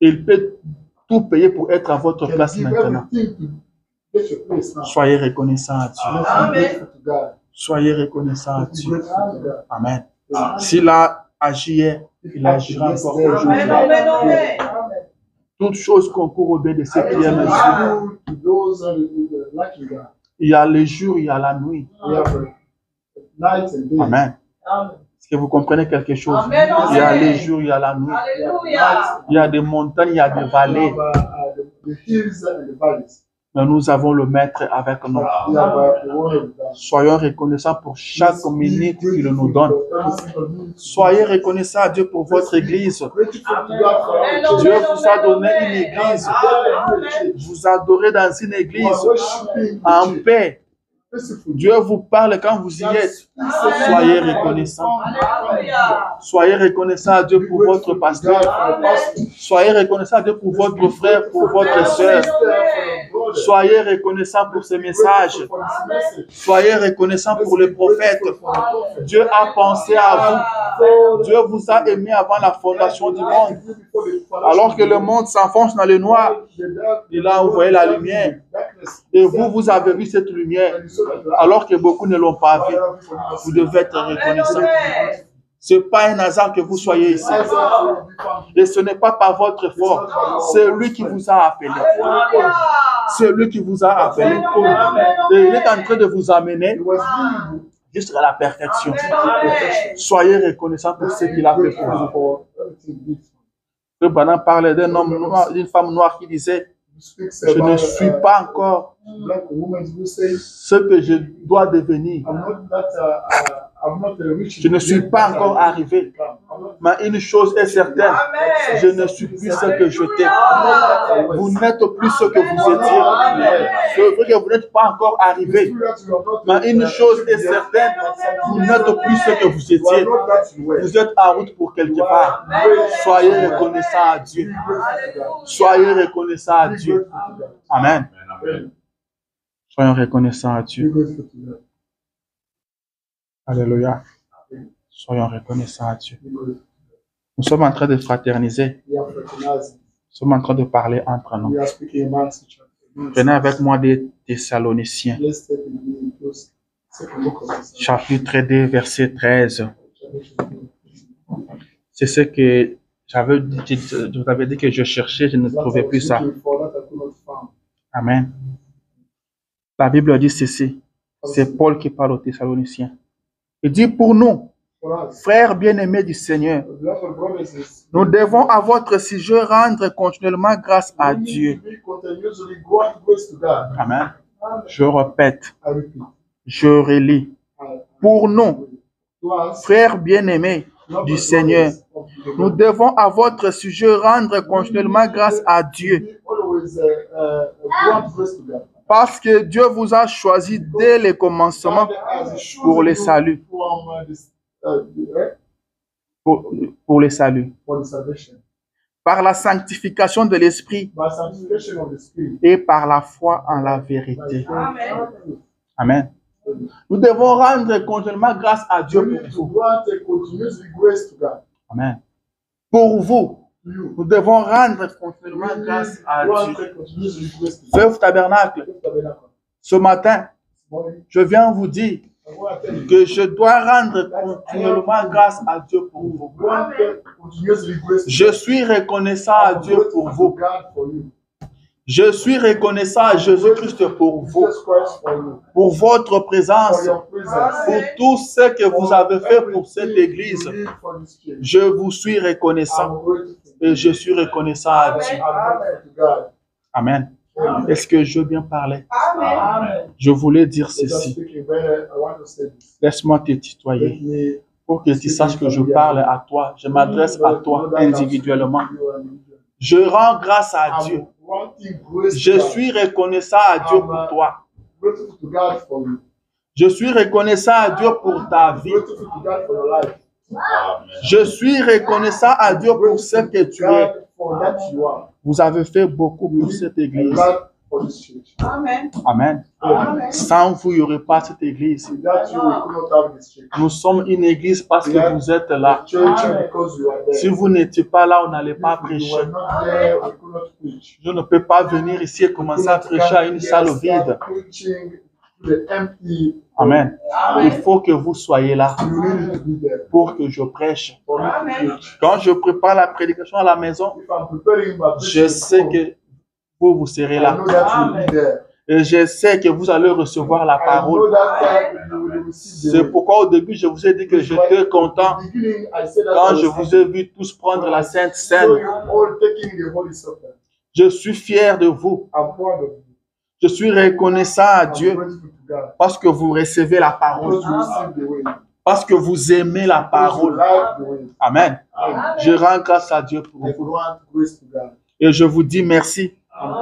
Il peut tout payer pour être à votre place maintenant. Soyez reconnaissants à Dieu. Soyez reconnaissants à Dieu. Amen. S'il a agi hier, il agira encore aujourd'hui. Toute chose concourt au bien de ceux qui aiment Dieu. Il y a le jour, il y a la nuit. Amen. Est-ce que vous comprenez quelque chose? Il y a les jours, il y a la nuit. Il y a des montagnes, il y a des vallées. Mais nous avons le Maître avec nous. Soyons reconnaissants pour chaque minute qu'il nous donne. Soyez reconnaissants à Dieu pour votre église. Dieu vous a donné une église. Vous adorez dans une église en paix. Dieu vous parle quand vous y êtes. Soyez reconnaissants. Soyez reconnaissants à Dieu pour votre pasteur. Soyez reconnaissants à Dieu pour votre frère, pour votre soeur. Soyez reconnaissants pour ce message. Soyez reconnaissants pour les prophètes. Dieu a pensé à vous. Dieu vous a aimé avant la fondation du monde. Alors que le monde s'enfonce dans le noir, il a envoyé la lumière. Et vous, vous avez vu cette lumière. Alors que beaucoup ne l'ont pas vu. Vous devez être reconnaissants. Ce n'est pas un hasard que vous soyez ici. Et ce n'est pas par votre effort. C'est lui qui vous a appelé. C'est lui qui vous a appelé. Et il est en train de vous amener jusqu'à la perfection. Soyez reconnaissants pour ce qu'il a fait pour vous. for everything he did. Le Branham parlait d'un homme noir, d'une femme noire qui disait, je ne suis pas encore black women who say, ce que je dois devenir. I'm not rich. Je ne suis pas encore arrivé. Mais une chose est certaine, je ne suis plus ce que j'étais. Vous n'êtes plus ce que vous étiez. C'est vrai que vous n'êtes pas encore arrivé. Mais une chose est certaine, vous n'êtes plus ce que vous étiez. Vous êtes en route pour quelque part. Soyez reconnaissants à Dieu. Soyez reconnaissants à Dieu. Amen. Soyons reconnaissants à Dieu. Alléluia. Soyons reconnaissants à Dieu. Nous sommes en train de fraterniser. Nous sommes en train de parler entre nous. Prenez avec moi des Thessaloniciens. Chapitre 2, verset 13. C'est ce que je vous avais dit que je cherchais, je ne trouvais plus ça. Amen. La Bible dit ceci. C'est Paul qui parle aux Thessaloniciens. Il dit pour nous, frères bien-aimés du Seigneur, nous devons à votre sujet rendre continuellement grâce à Dieu. Amen. Je répète, je relis. Pour nous, frères bien-aimés du Seigneur, nous devons à votre sujet rendre continuellement grâce à Dieu. Parce que Dieu vous a choisi dès le commencement pour le salut. Pour le salut. Par la sanctification de l'Esprit et par la foi en la vérité. Amen. Nous devons rendre continuellement grâce à Dieu pour vous. Amen. Pour vous. Nous devons rendre continuellement grâce à Dieu. Veuve Tabernacle, ce matin, je viens vous dire que je dois rendre continuellement grâce à Dieu pour vous. Je suis reconnaissant à Dieu pour vous. Je suis reconnaissant à Jésus-Christ pour vous, pour votre présence, pour tout ce que vous avez fait pour cette église. Je vous suis reconnaissant et je suis reconnaissant à Dieu. Amen. Est-ce que je veux bien parler? Je voulais dire ceci. Laisse-moi te tutoyer pour que tu saches que je parle à toi. Je m'adresse à toi individuellement. Je rends grâce à Dieu. Je suis reconnaissant à Dieu pour toi. Je suis reconnaissant à Dieu pour ta vie. Je suis reconnaissant à Dieu pour ce que tu es. Vous avez fait beaucoup pour cette église. Amen. Amen. Sans vous, il n'y aurait pas cette église. Nous sommes une église parce que vous êtes là. Si vous n'étiez pas là, on n'allait pas prêcher. Je ne peux pas venir ici et commencer à prêcher à une salle vide. Amen. Il faut que vous soyez là pour que je prêche. Quand je prépare la prédication à la maison, je sais que vous serez là. Et je sais que vous allez recevoir la parole. C'est pourquoi au début, je vous ai dit que j'étais content quand je vous ai vu tous prendre la Sainte Seine. Je suis fier de vous. Je suis reconnaissant à Dieu parce que vous recevez la parole. Parce que vous aimez la parole. Amen. Je rends grâce à Dieu pour vous. Et je vous dis merci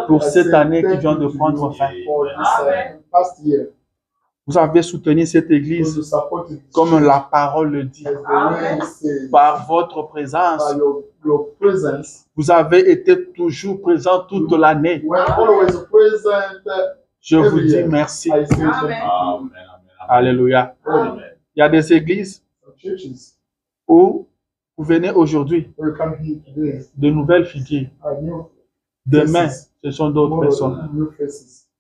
pour cette année qui vient de prendre fin. Vous avez soutenu cette église comme la parole le dit. Par votre présence. Vous avez été toujours présent toute l'année. Je vous dis merci. Alléluia. Il y a des églises où vous venez aujourd'hui, de nouvelles figures. Demain, ce sont d'autres personnes.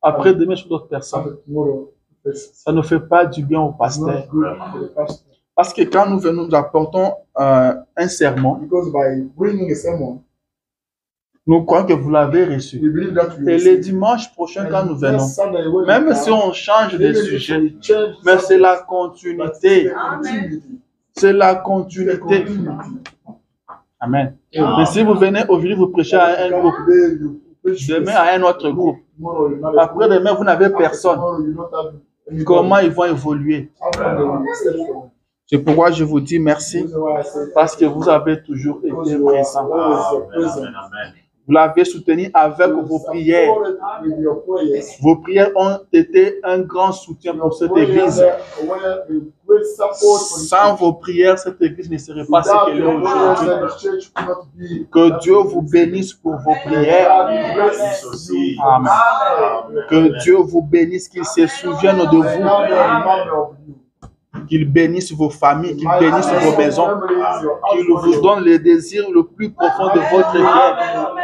Après demain, ce sont d'autres personnes. Ça ne fait pas du bien au pasteur. Parce que quand nous apportons un sermon, Nous croyons que vous l'avez reçu. We believe that we Et receive. le dimanche prochain, quand nous venons, Next Sunday when we même si come, on change de even if sujet, we change mais c'est subject, la but continuité. it's the continuity. C'est la The continuité. continuity. Amen. Mais si vous venez aujourd'hui, vous prêchez à un groupe, Today you preach demain this. à un autre groupe, Tomorrow you not a après demain, vous n'avez personne. Tomorrow you don't have anybody. Comment ils vont évoluer? After they will accept them. C'est pourquoi je vous dis merci, That's why I say parce que vous avez toujours because été you are présent. always present. Vous l'avez soutenu avec vos prières. With your prayers. Vos prières ont été un grand soutien pour cette église. Were a great support for the Sans church. vos prières, cette église ne serait pas ce Without qu'elle est your prayers, aujourd'hui. the church could not be. Que Dieu vous bénisse pour vos prières. God bless you. Amen. Que Dieu vous bénisse, qu'il se souvienne de God vous, remember of you. qu'il bénisse vos familles, qu'il bénisse vos maisons, qu'il vous Qu'il donne le désir le plus profond de votre cœur,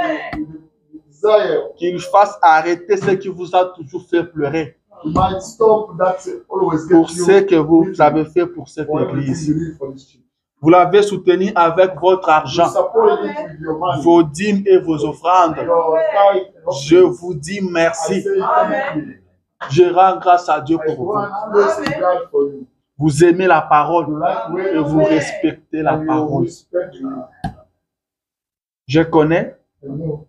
desire. qu'il fasse arrêter ce qui vous a toujours fait pleurer, You might stop that always pour get ce you que vous avez fait pour cette for everything église. you need for this church. Vous l'avez soutenu avec votre You argent, support it with your money, vos dîmes et vos offrandes. your tithe. Je vous dis I merci. say thank you. Je rends grâce à Dieu I pour vous. grant grace to God for you. Vous aimez la parole You like where et vous respectez la and you parole. respect you. Je connais I know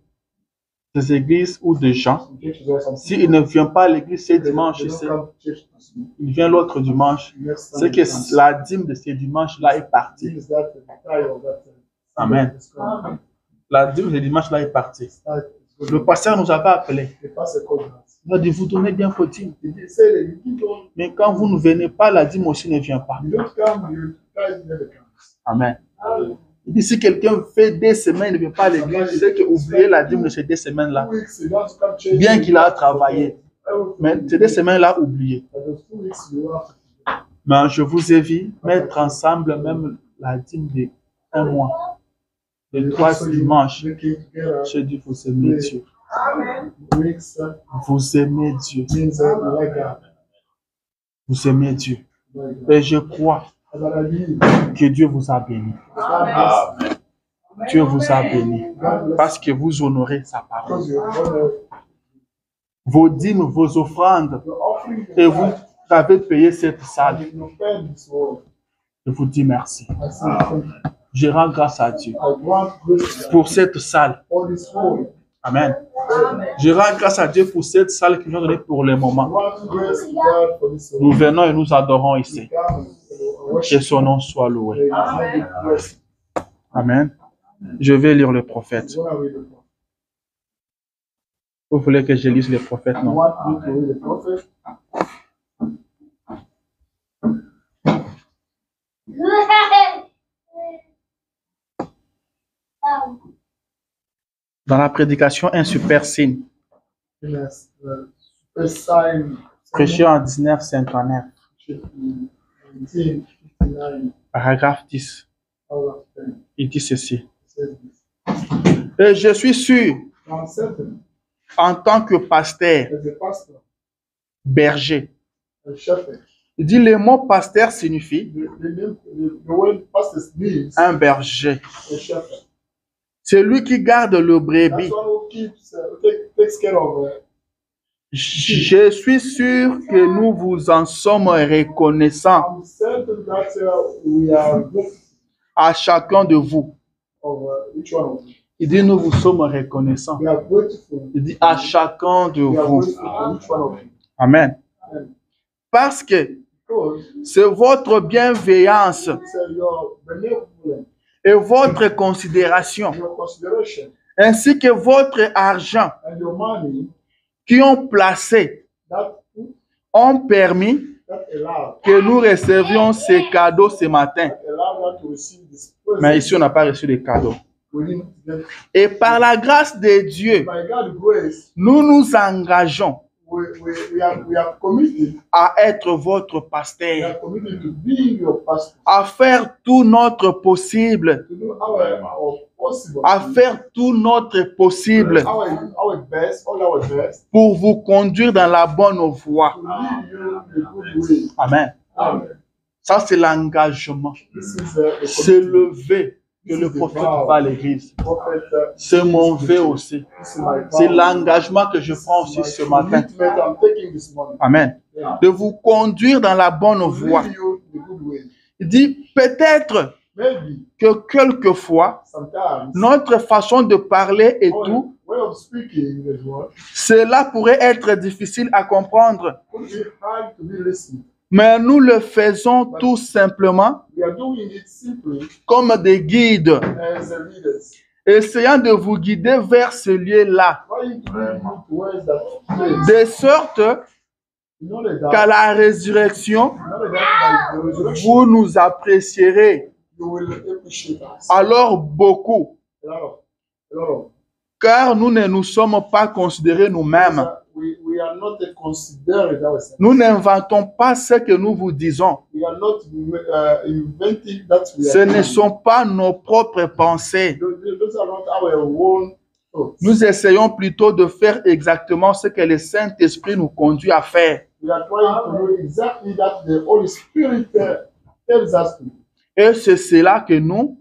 des églises ou des gens, some churches are some s'ils ne viennent pas à l'église ce dimanche, they c'est- don't come to church this week. ils viennent l'autre dimanche, Next c'est Sunday que comes. la dîme de ce dimanche-là est partie. Is that the tithe of that Amen. is gone. La dîme de ce dimanche-là est partie. Tithe is Le gone. pasteur nous avait appelés. The pastor called us. Il a dit, vous donnez bien vos dîmes. He said that you keep on, Mais quand vous ne venez pas, la dîme aussi ne vient pas. you don't come, your tithe never comes. Amen. Il dit, si quelqu'un fait des semaines et ne vient pas à l'église, c'est que oubliez la dîme de ces 2 semaines-là. 2 weeks you don't come church. Bien qu'il a travaillé. Mais ces 2 semaines-là, oubliez. But those 2 weeks you have to Mais je vous ai vu mettre ensemble même la dîme de 1 mois, de 3 dimanches. make it together. Je dis, vous aimez Dieu. Weeks Vous aimez Dieu. means that you like God. Vous aimez Dieu. Like God. Et je crois As I believe, que Dieu vous a béni. God bless. Dieu vous a béni. God bless. Parce que vous honorez sa parole. Because you honor Vos dîmes, vos offrandes, your offering. et vous avez payé cette salle. And you pay this world. Je vous dis merci. I say thank you. Je rends grâce à Dieu I grant grace pour cette salle. for this world. Amen. Je rends grâce à Dieu pour cette salle qui nous a donné pour le moment. Grant grace to God for this Nous world. venons et nous adorons ici. God, Que worship son nom soit loué. Him. Bless. Amen. Je vais lire le prophète. When I read the prophet, Vous voulez que je lise le prophète? I Non. want you to read the prophet. Dans la prédication, un super signe, In a first sign, prêché en 1959, 1959, paragraphe 10. out of 10, Il dit ceci. says this. Et je suis sûr, I'm certain, en tant que pasteur, as a pastor, berger, a shepherd, il dit le mot pasteur signifie the word pastor means un berger. a shepherd. C'est lui qui garde le brebis. That's one who keeps, takes care of. Je suis sûr que nous vous en sommes reconnaissants I'm certain that we are grateful à chacun de vous. of each one of you. Il dit nous vous sommes reconnaissants. We are grateful. Il dit à chacun de We are vous. grateful to each one of you. Amen. And Parce que because c'est votre bienveillance it's your benevolence, et votre considération, your consideration, ainsi que votre argent and your money qui ont placé, that ont permis allow que nous recevions ces cadeaux ce matin. us to receive this present. Mais ici, on n'a pas reçu de cadeaux. We didn't get, Et par la grâce de Dieu, by God's grace, nous nous engageons we are committed. à être votre We pasteur, are committed to being your pastor, à faire tout notre possible, to do our possible, à faire tout notre possible our best, all our best, pour vous conduire dans la bonne voie. to lead you in a good way. Amen. Amen. Ça, c'est l'engagement. This is a Se lever que le prophète va à l'église. Prophet, C'est mon vœu aussi. this is my C'est vow. l'engagement que je prends aussi ce matin. Commitment I'm taking this morning. Amen. De vous conduire dans la bonne voie. Lead you the good way. Il dit peut-être Maybe que quelquefois, sometimes notre façon de parler et our tout, way of speaking as well cela pourrait être difficile à comprendre. could be hard to be listened. Mais nous le faisons tout simplement We are doing it simply comme des guides, as leaders, essayant de vous guider vers ce lieu-là, trying to lead you towards that place. de sorte In order that, qu'à la résurrection, in order that by the resurrection, vous nous apprécierez you will appreciate us. alors beaucoup, A lot of. car nous ne nous sommes pas considérés nous-mêmes. We are not considered ourselves. Nous n'inventons pas ce que nous vous disons. We are not inventing that we Ce are ne doing. sont pas nos propres pensées. Those are not our own thoughts. Nous essayons plutôt de faire exactement ce que le Saint-Esprit nous conduit à faire. We are trying to do exactly that the Holy Spirit tells us to do. Et c'est cela que nous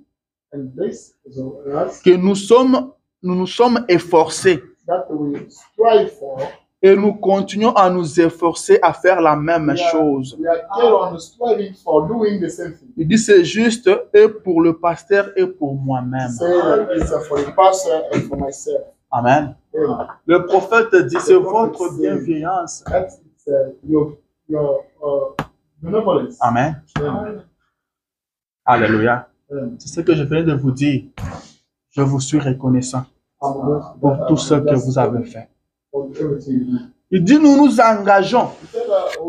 nous sommes efforcés. That we strive for. Et nous continuons à nous efforcer à faire la même chose. We are still on striving for doing the same thing. Il dit c'est juste et pour le pasteur et pour moi-même. Say that it's for the pastor and for myself. Amen. Amen. Le prophète dit c'est votre bienveillance. That's your benevolence. Amen. Amen. Alléluia. Amen. C'est ce que je venais de vous dire. Je vous suis reconnaissant pour tout ce que vous avez fait. For everything. Il dit nous nous engageons He said,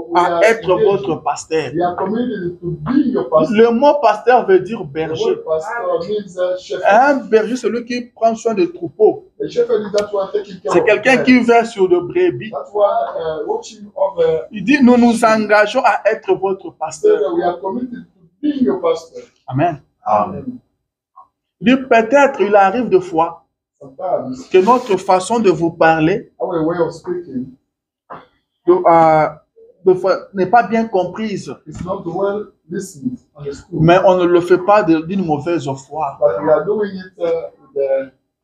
we à are être engaged. votre pasteur. We are committed to be your pastor. Le mot pasteur veut dire The berger. word pastor means shepherd. Un berger, c'est celui qui prend soin des troupeaux. The shepherd is that one taking care C'est of quelqu'un them. qui va sur de brebis. That one watching over. Il dit nous nous engageons à être votre pasteur. We are committed to being your pastor. Amen. Amen. Il dit peut-être il arrive de fois Sometimes que notre façon de vous parler our way of speaking de fois, n'est pas bien comprise. is not well listened, understood. Mais on ne le fait pas d'une mauvaise foi. But we are doing it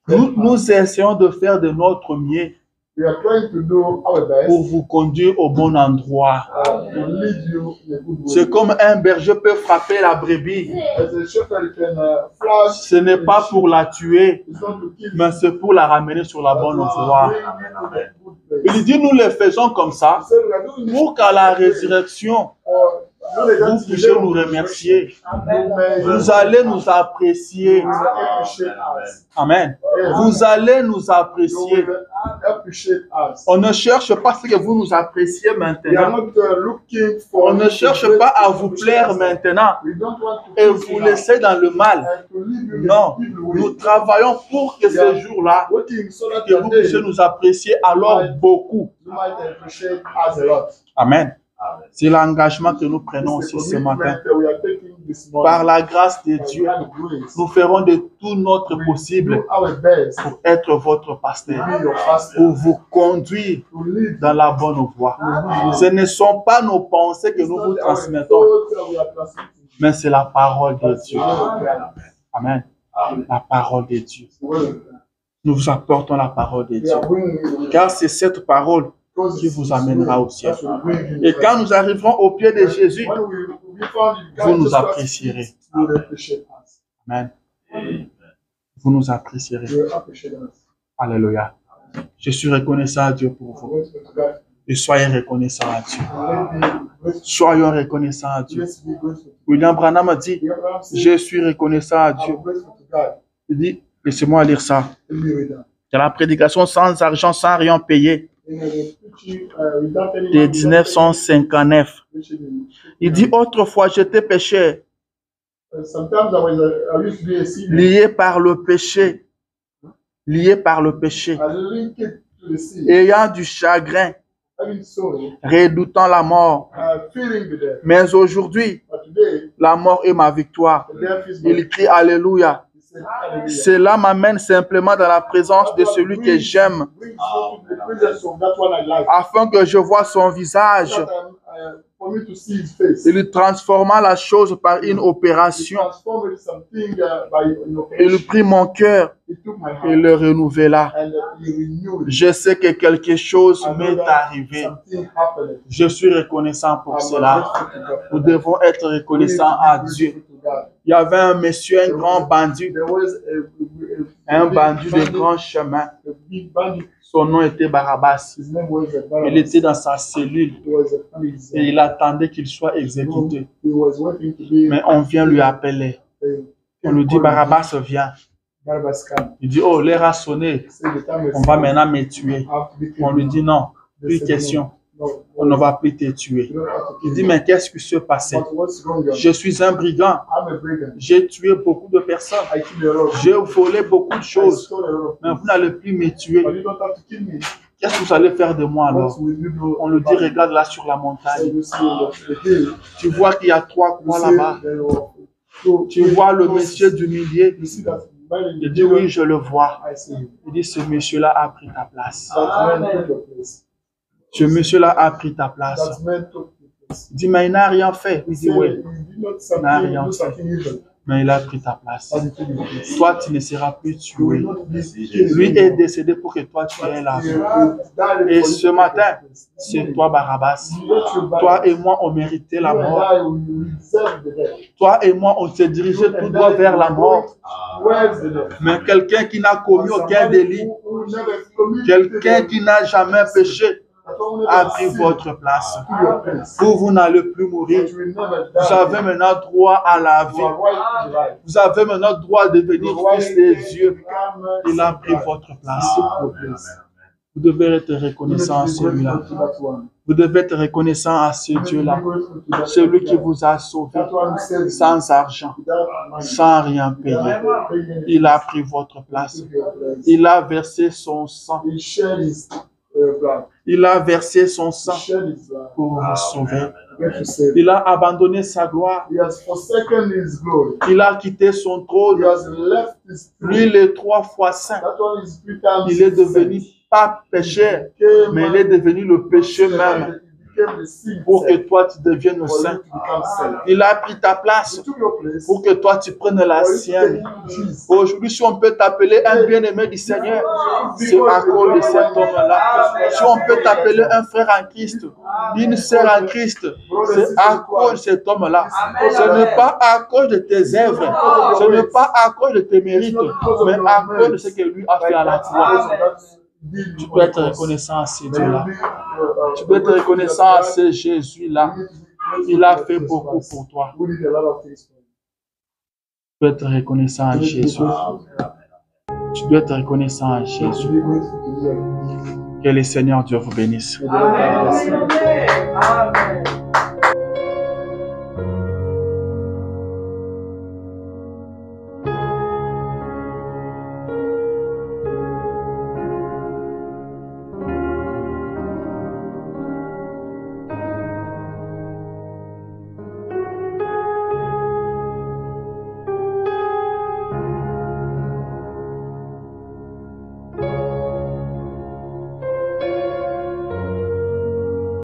with Nous essayons de faire de notre mieux we are trying to do our best pour vous conduire au bon endroit. to lead you in a good way. C'est comme un berger peut frapper la brebis. As a shepherd can flash. Ce n'est pas pour la tuer, It's not to kill. mais c'est pour la ramener sur la bonne voie. Bring you to the good place. Il dit, nous le faisons comme ça He said we are doing it pour qu'à la résurrection, vous puissiez nous remercier. Vous allez nous apprécier. Amen. Vous allez nous apprécier. On ne cherche pas ce que vous nous appréciez maintenant. On ne cherche pas à vous plaire maintenant et vous laisser dans le mal. Non, nous travaillons pour que ce jour-là, que vous puissiez nous apprécier alors beaucoup. Amen. C'est l'engagement que nous prenons aussi ce matin. Par la grâce de Dieu, nous ferons de tout notre possible pour être votre pasteur, pour vous conduire dans la bonne voie. Ce ne sont pas nos pensées que nous vous transmettons, mais c'est la parole de Dieu. Amen. La parole de Dieu. Nous vous apportons la parole de Dieu, car c'est cette parole qui vous amènera au ciel. Et quand nous arriverons au pied de Jésus, vous nous apprécierez. Amen. Vous nous apprécierez. Alléluia. Je suis reconnaissant à Dieu pour vous. Et soyez reconnaissants à Dieu. Soyons reconnaissants à Dieu. William Branham a dit, je suis reconnaissant à Dieu. Il dit, laissez-moi lire ça. C'est la prédication sans argent, sans rien payer. De 1959. Il dit, autrefois j'étais pécheur, lié par le péché, ayant du chagrin, redoutant la mort. Mais aujourd'hui, la mort est ma victoire. Il crie Alléluia. Cela m'amène simplement dans la présence de celui que j'aime, afin que je voie son visage for me to see his face. Il transforma la chose par une He opération. transformed something by an Il operation. prit mon cœur He took my et heart le renouvela. and he renewed it. Je sais que quelque chose I know m'est that arrivé. something happened. Je suis reconnaissant pour I'm cela. grateful to God. Nous devons être We need to reconnaissants be à grateful Dieu. to God. Il y avait un monsieur, un grand bandit, There was un big bandit de bandit, grand chemin. a big bandit. Son nom était Barabbas. His name was Il Barabbas. était dans sa cellule He was in his et il attendait qu'il soit room. exécuté. He was waiting to be. Mais on vient lui appeler. On lui dit, Barabbas, viens. Barabbas come. Il dit, oh, l'heure a sonné. Say the time is On va come. maintenant me tuer. I have to be On lui killed dit, now. non, They plus said, question. No, On ne va plus te tuer. you don't have to Il kill dit, me. mais qu'est-ce qui se passait? But what's wrong? Je suis un brigand. I'm a brigand. J'ai tué beaucoup de personnes. I killed a lot of J'ai volé beaucoup de I choses. stole a lot of Mais things. vous n'allez plus me tuer. But you don't have to kill me. Qu'est-ce que vous allez faire de moi alors? What will you do? On le dit, regarde là sur la So montagne. you see the hill. Tu vois qu'il y a 3 You croix see là-bas. Tu vois le monsieur du milieu. You see that man in Il the dit, oui, middle. je le vois. I see him. Il dit, ce monsieur-là a pris ta place. That man took your place. Ce monsieur-là a pris ta place. That man took your place. Il dit, mais il n'a rien fait. Il He dit, said, oui, you did not N'a something, rien do fait. something evil. mais il a pris ta place. And he took your place. Toi, tu ne seras plus You will tué. not be killed Lui est anymore. décédé pour que toi, tu aies la He vie. died Et for you ce to take matin, your place. c'est toi, Barabbas. You Toi et moi, on méritait la and mort. I will deserve the death. Toi et moi, on s'est dirigé tout droit vers la mort. Where's the death? Mais quelqu'un qui n'a commis aucun délit, Who never committed quelqu'un qui n'a jamais péché, that will never a pris sin votre place. to your place. Vous n'allez plus mourir. That you will never Vous die. avez maintenant droit à la You vie. are right to life. Vous avez maintenant droit de devenir You are fils des dieux. become Il a pris votre place. your place. Vous devez être You need reconnaissant à to be celui-là. grateful to that one. Vous devez être reconnaissant à ce You need to be Dieu-là. grateful to that Celui qui one. vous a sauvé That one who saved you sans argent, without money, sans rien payer. without paying Il a pris votre place. to your place. Il a versé son sang. He shed his blood. Il a versé son He sang shed his blood. pour vous sauver. Going to save. Il a abandonné sa gloire. He has forsaken his glory. Il a quitté son He trône. has left his Lui, throne. le 3 fois saint. That one is 3 times. Il est devenu pas pécheur, mais il est devenu le péché même pour que toi tu deviennes saint. Il a pris ta place pour que toi tu prennes la sienne. Aujourd'hui, si on peut t'appeler un bien-aimé du Seigneur, c'est à cause de cet homme-là. Si on peut t'appeler un frère en Christ, une sœur en Christ, c'est à cause de cet homme-là. Ce n'est pas à cause de tes œuvres, ce n'est pas à cause de tes mérites, mais à cause de ce que lui a fait à la croix. Tu peux être reconnaissant à ce Dieu-là. Tu peux être reconnaissant à ce Jésus-là. Il a fait beaucoup pour toi. Tu peux être reconnaissant à Jésus. Tu dois être reconnaissant à Jésus. Que le Seigneur Dieu vous bénisse. Amen.